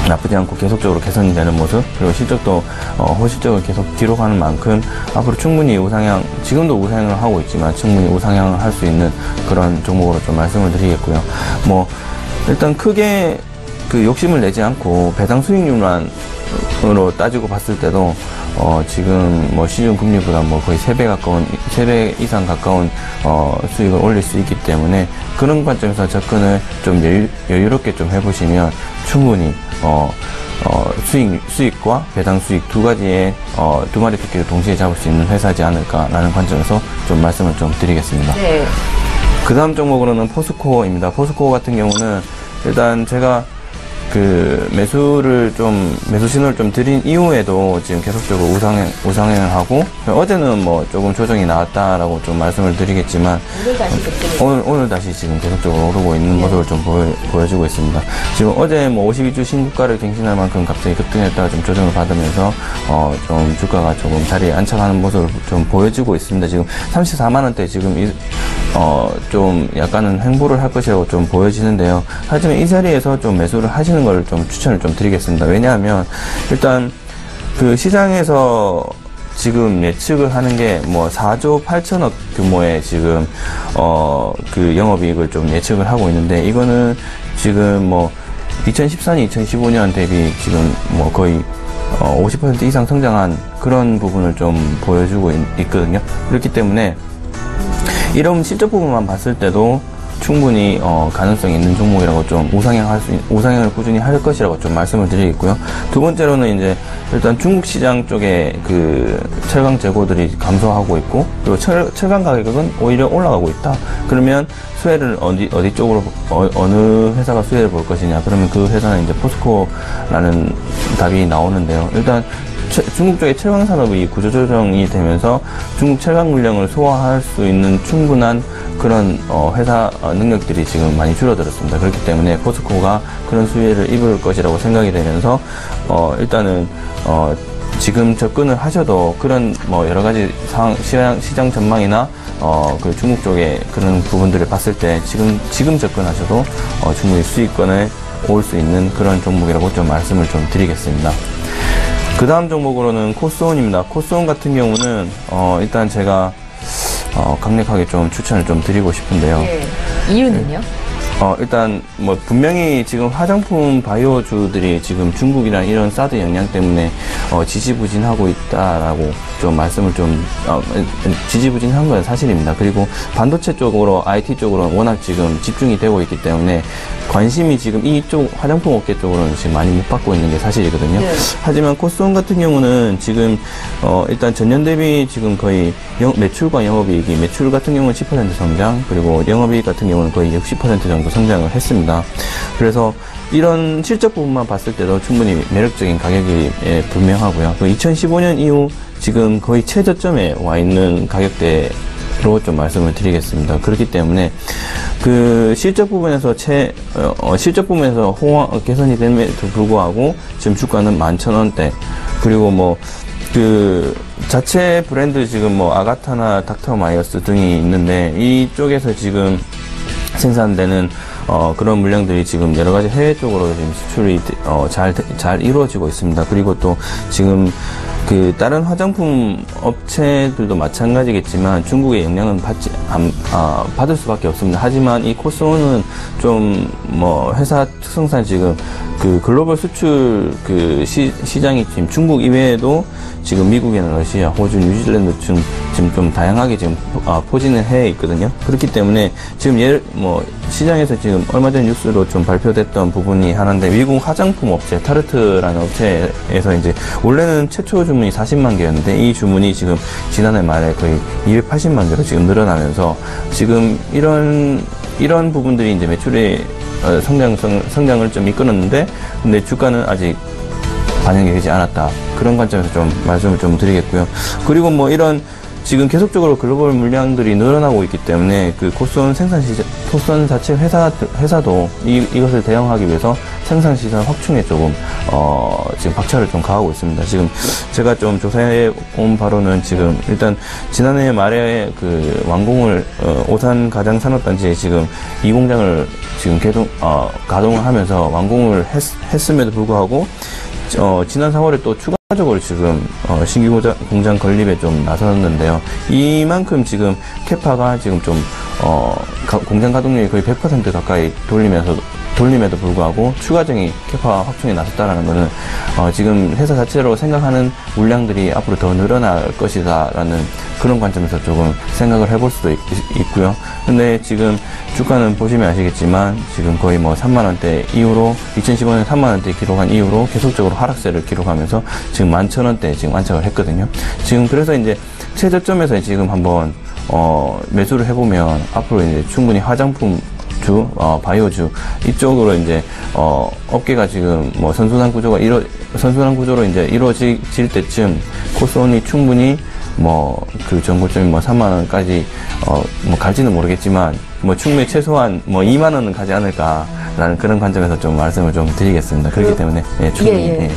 나쁘지 않고 계속적으로 개선이 되는 모습, 그리고 실적도 호실적을 계속 기록하는 만큼 앞으로 충분히 우상향, 지금도 우상향을 하고 있지만 충분히 우상향을 할 수 있는 그런 종목으로 좀 말씀을 드리겠고요. 뭐 일단 크게 그 욕심을 내지 않고 배당 수익률만으로 따지고 봤을 때도 지금 뭐 시중 금리보다 뭐 거의 3배 이상 가까운 수익을 올릴 수 있기 때문에 그런 관점에서 접근을 좀 여유롭게 좀 해보시면 충분히 수익과 배당 수익 두 가지의 두 마리 토끼를 동시에 잡을 수 있는 회사지 않을까라는 관점에서 좀 말씀을 좀 드리겠습니다. 네. 그 다음 종목으로는 포스코입니다. 포스코 같은 경우는 일단 제가 그 매수 신호를 좀 드린 이후에도 지금 계속적으로 우상향을 하고, 어제는 뭐 조금 조정이 나왔다라고 좀 말씀을 드리겠지만, 오늘 다시 지금 계속적으로 오르고 있는 모습을 좀 보여주고 있습니다. 지금 어제 뭐 52주 신고가를 갱신할 만큼 갑자기 급등했다가 좀 조정을 받으면서, 좀 주가가 조금 자리에 안착하는 모습을 좀 보여주고 있습니다. 지금 34만원대 지금 좀 약간은 횡보를 할 것이라고 좀 보여지는데요. 하지만 이 자리에서 좀 매수를 하시는 걸 좀 추천을 좀 드리겠습니다. 왜냐하면 일단 그 시장에서 지금 예측을 하는 게 뭐 4조 8천억 규모의 지금 그 영업이익을 좀 예측을 하고 있는데, 이거는 지금 뭐 2014년 2015년 대비 지금 뭐 거의 50% 이상 성장한 그런 부분을 좀 보여주고 있거든요. 그렇기 때문에 이런 실적 부분만 봤을 때도 충분히 가능성이 있는 종목이라고 좀 우상향을 꾸준히 할 것이라고 좀 말씀을 드리겠고요. 두 번째로는 이제 일단 중국 시장 쪽에 그 철강 재고들이 감소하고 있고, 그리고 철강 가격은 오히려 올라가고 있다. 그러면 수혜를 어디 쪽으로 어느 회사가 수혜를 볼 것이냐? 그러면 그 회사는 이제 포스코라는 답이 나오는데요. 일단 중국 쪽의 철강 산업이 구조조정이 되면서 중국 철강 물량을 소화할 수 있는 충분한 그런 회사 능력들이 지금 많이 줄어들었습니다. 그렇기 때문에 포스코가 그런 수혜를 입을 것이라고 생각이 되면서 일단은 지금 접근을 하셔도 그런 뭐 여러 가지 시장 전망이나 그 중국 쪽의 그런 부분들을 봤을 때 지금 접근하셔도 충분히 수익권을 올 수 있는 그런 종목이라고 좀 말씀을 좀 드리겠습니다. 그 다음 종목으로는 코스온입니다. 코스온 같은 경우는 일단 제가 강력하게 좀 추천을 좀 드리고 싶은데요. 네. 이유는요? 일단 뭐 분명히 지금 화장품 바이오주들이 지금 중국이나 이런 사드 영향 때문에 지지부진하고 있다라고 좀 말씀을 좀 지지부진한 건 사실입니다. 그리고 반도체 쪽으로 IT 쪽으로 워낙 지금 집중이 되고 있기 때문에 관심이 지금 이쪽 화장품 업계 쪽으로는 지금 많이 못 받고 있는 게 사실이거든요. 네. 하지만 코스온 같은 경우는 지금 일단 전년 대비 지금 거의 매출과 영업이익이, 매출 같은 경우는 10% 성장, 그리고 영업이익 같은 경우는 거의 60% 정도 성장을 했습니다. 그래서 이런 실적 부분만 봤을 때도 충분히 매력적인 가격이 분명하고요. 2015년 이후 지금 거의 최저점에 와 있는 가격대로 좀 말씀을 드리겠습니다. 그렇기 때문에 그 실적 부분에서 개선이 됨에도 불구하고 지금 주가는 11,000원대, 그리고 뭐 그 자체 브랜드 지금 뭐 아가타나 닥터 마이어스 등이 있는데, 이쪽에서 지금 생산되는 그런 물량들이 지금 여러 가지 해외 쪽으로 지금 수출이 잘 이루어지고 있습니다. 그리고 또 지금 그 다른 화장품 업체들도 마찬가지겠지만 중국의 영향은 받을 수밖에 없습니다. 하지만 이 코스오는 좀 회사 특성상 지금 그 글로벌 수출 그 시장이 지금 중국 이외에도 지금 미국이나 러시아, 호주, 뉴질랜드 지금 좀 다양하게 지금 포진을 해 있거든요. 그렇기 때문에 지금 시장에서 지금 얼마 전 뉴스로 좀 발표됐던 부분이 하나인데, 미국 화장품 업체 타르트라는 업체에서 이제 원래는 최초 주문이 40만 개였는데 이 주문이 지금 지난해 말에 거의 280만 개로 지금 늘어나면서 지금 이런 부분들이 이제 매출의 성장을 좀 이끌었는데, 근데 주가는 아직 반영이 되지 않았다. 그런 관점에서 좀 말씀을 좀 드리겠고요. 그리고 이런 지금 계속적으로 글로벌 물량들이 늘어나고 있기 때문에 그 코스온 코스온 자체 회사도 이것을 대응하기 위해서 생산 시설 확충에 조금 지금 박차를 좀 가하고 있습니다. 지금 제가 좀 조사해 온 바로는 지금 일단 지난해 말에 그 완공을 오산 가장 산업단지에 지금 이 공장을 지금 가동을 하면서 완공을 했음에도 불구하고 지난 4월에 또 추가적으로 지금 신규 공장 건립에 좀 나섰는데요. 이만큼 지금 캐파가 지금 좀 공장 가동률이 거의 100% 가까이 돌림에도 불구하고 추가적인 캐파 확충에 나섰다라는 것은 지금 회사 자체로 생각하는 물량들이 앞으로 더 늘어날 것이다라는 그런 관점에서 조금 생각을 해볼 수도 있고요. 근데 지금 주가는 보시면 아시겠지만 지금 거의 3만원대 이후로 2015년 3만원대 기록한 이후로 계속적으로 하락세를 기록하면서 지금 11,000원대 지금 안착을 했거든요. 지금 그래서 이제 최저점에서 지금 한번 매수를 해보면 앞으로 이제 충분히 화장품 바이오주 이쪽으로 이제 업계가 지금 선순환 구조로 이제 이루어질 때쯤 코스온이 충분히 그 전고점이 3만원까지 갈지는 모르겠지만 충분히 최소한 2만원은 가지 않을까라는 그런 관점에서 좀 말씀을 좀 드리겠습니다. 그렇기 때문에 충분히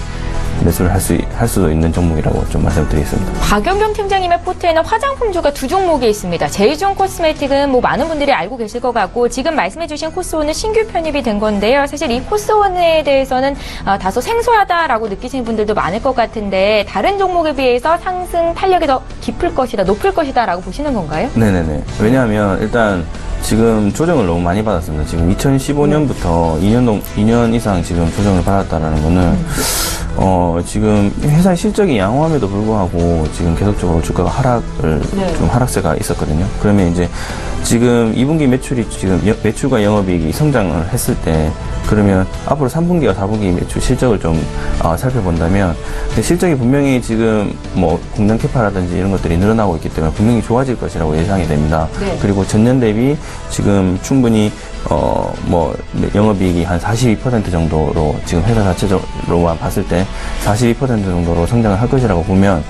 매수를 할 수도 있는 종목이라고 좀 말씀드리겠습니다. 박영경 팀장님의 포트에는 화장품주가 두 종목이 있습니다. 제이종 코스메틱은 많은 분들이 알고 계실 것 같고, 지금 말씀해주신 코스온은 신규 편입이 된 건데요. 사실 이 코스온에 대해서는 다소 생소하다라고 느끼시는 분들도 많을 것 같은데, 다른 종목에 비해서 상승 탄력이 더 깊을 것이다, 높을 것이다라고 보시는 건가요? 네네네. 왜냐하면 일단 지금 조정을 너무 많이 받았습니다. 지금 2015년부터 2년 이상 지금 조정을 받았다라는 거는 지금 회사의 실적이 양호함에도 불구하고 지금 계속적으로 주가가 좀 하락세가 있었거든요. 그러면 이제 지금 2분기 매출과 영업이익이 성장을 했을 때, 그러면 앞으로 3분기와 4분기 매출 실적을 좀 살펴본다면, 실적이 분명히 지금 공장 캐파라든지 이런 것들이 늘어나고 있기 때문에 분명히 좋아질 것이라고 예상이 됩니다. 네. 그리고 전년 대비 지금 충분히 영업이익이 한 42% 정도로 지금 회사 자체로만 봤을 때 42% 정도로 성장을 할 것이라고 보면,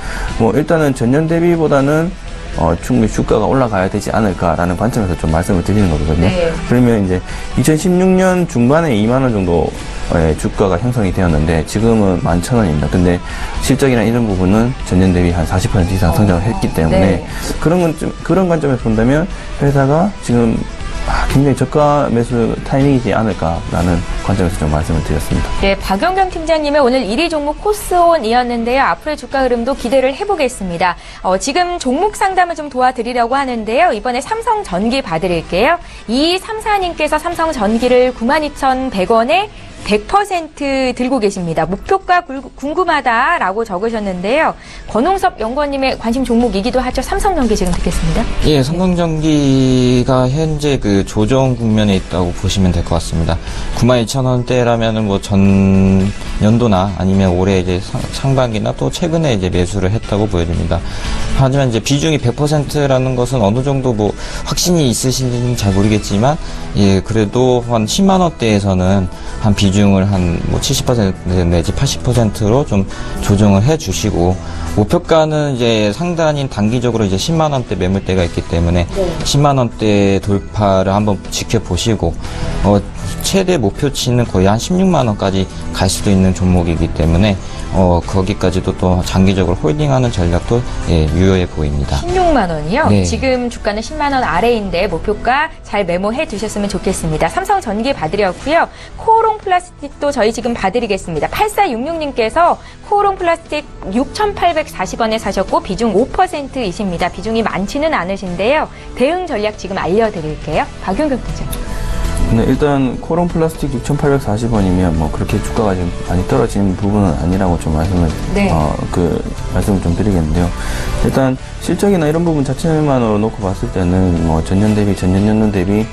일단은 전년 대비보다는 충분히 주가가 올라가야 되지 않을까라는 관점에서 좀 말씀을 드리는 거거든요. 네. 그러면 이제 2016년 중반에 2만원 정도의 주가가 형성이 되었는데 지금은 11,000원입니다. 근데 실적이나 이런 부분은 전년 대비 한 40% 이상 성장을 했기 때문에 네. 그런 관점에서 본다면 회사가 지금 굉장히 저가 매수 타이밍이지 않을까라는 관점에서 좀 말씀을 드렸습니다. 네, 박영경 팀장님의 오늘 1위 종목 코스온이었는데요. 앞으로의 주가 흐름도 기대를 해보겠습니다. 지금 종목 상담을 좀 도와드리려고 하는데요. 이번에 삼성전기 봐드릴게요. 2234님께서 삼성전기를 92,100원에 100% 들고 계십니다. 목표가 궁금하다라고 적으셨는데요. 권홍섭 연구원님의 관심 종목이기도 하죠. 삼성전기 지금 듣겠습니다. 예, 삼성전기가 현재 그 조정 국면에 있다고 보시면 될 것 같습니다. 92,000원대라면은 전 연도나 아니면 올해 이제 상반기나 또 최근에 이제 매수를 했다고 보여집니다. 하지만 이제 비중이 100%라는 것은 어느 정도 확신이 있으신지는 잘 모르겠지만, 예, 그래도 한 10만 원대에서는 한 비중을 한 70% 내지 80%로 좀 조정을 해 주시고, 목표가는 이제 상단인 단기적으로 이제 10만 원대 매물대가 있기 때문에 네. 10만 원대 돌파를 한번 지켜보시고, 최대 목표치는 거의 한 16만 원까지 갈 수도 있는 종목이기 때문에 거기까지도 또 장기적으로 홀딩하는 전략도 유효해 보입니다. 16만 원이요? 네. 지금 주가는 10만 원 아래인데 목표가 잘 메모해 두셨으면 좋겠습니다. 삼성전기 봐드렸고요. 코오롱 플라스틱도 저희 지금 봐드리겠습니다. 8466님께서 코오롱 플라스틱 6,840원에 사셨고 비중 5%이십니다. 비중이 많지는 않으신데요. 대응 전략 지금 알려드릴게요. 박용경 팀장님. 네, 일단 코오롱 플라스틱 6,840원이면 뭐 그렇게 주가가 지금 많이 떨어지는 부분은 아니라고 좀 말씀을 말씀을 좀 드리겠는데요. 일단 실적이나 이런 부분 자체만으로 놓고 봤을 때는 뭐 전년 연도 대비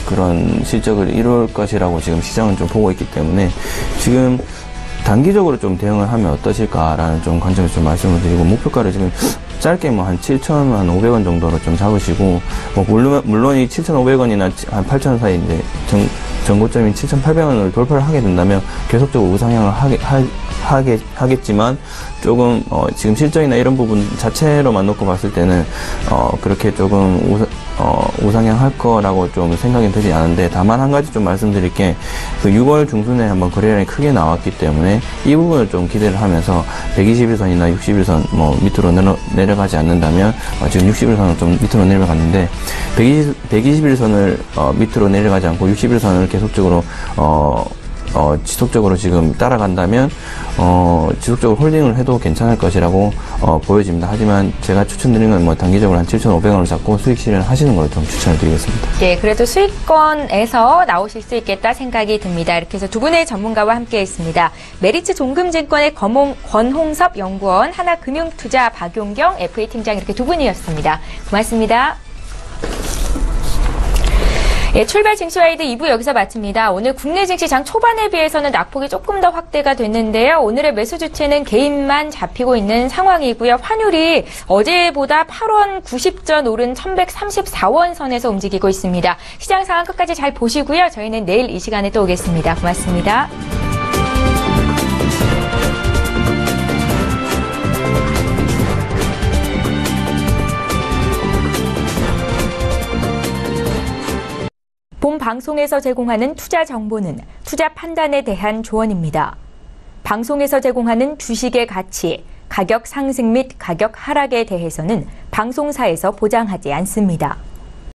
그런 실적을 이룰 것이라고 지금 시장은 좀 보고 있기 때문에 지금 단기적으로 좀 대응을 하면 어떠실까라는 좀 관점에서 좀 말씀을 드리고, 목표가를 지금 짧게 뭐 한 7,500원 정도로 좀 잡으시고, 뭐 물론 이 7,500원이나 한 8,000원 사이인데 전고점인 7,800원을 돌파를 하게 된다면 계속적으로 우상향을 하겠지만 조금 지금 실적이나 이런 부분 자체로만 놓고 봤을 때는 그렇게 조금 우상향할 거라고 좀 생각이 들지 않은데, 다만 한 가지 좀 말씀드릴 게, 그 6월 중순에 한번 거래량이 크게 나왔기 때문에 이 부분을 좀 기대를 하면서 121선이나 61선 뭐 밑으로 내려가지 않는다면, 지금 61선은 좀 밑으로 내려갔는데 121선을 밑으로 내려가지 않고 61선을 계속적으로 지속적으로 지금 따라간다면 지속적으로 홀딩을 해도 괜찮을 것이라고 보여집니다. 하지만 제가 추천드리는 건 뭐 단기적으로 한 7,500원을 잡고 수익 실현하시는 걸 좀 추천을 드리겠습니다. 네, 그래도 수익권에서 나오실 수 있겠다 생각이 듭니다. 이렇게 해서 두 분의 전문가와 함께했습니다. 메리츠 종금증권의 권홍섭 연구원, 하나금융투자 박용경 FA 팀장, 이렇게 두 분이었습니다. 고맙습니다. 예, 출발 증시와이드 2부 여기서 마칩니다. 오늘 국내 증시 장 초반에 비해서는 낙폭이 조금 더 확대가 됐는데요. 오늘의 매수 주체는 개인만 잡히고 있는 상황이고요. 환율이 어제보다 8원 90전 오른 1134원 선에서 움직이고 있습니다. 시장 상황 끝까지 잘 보시고요. 저희는 내일 이 시간에 또 오겠습니다. 고맙습니다. 본 방송에서 제공하는 투자 정보는 투자 판단에 대한 조언입니다. 방송에서 제공하는 주식의 가치, 가격 상승 및 가격 하락에 대해서는 방송사에서 보장하지 않습니다.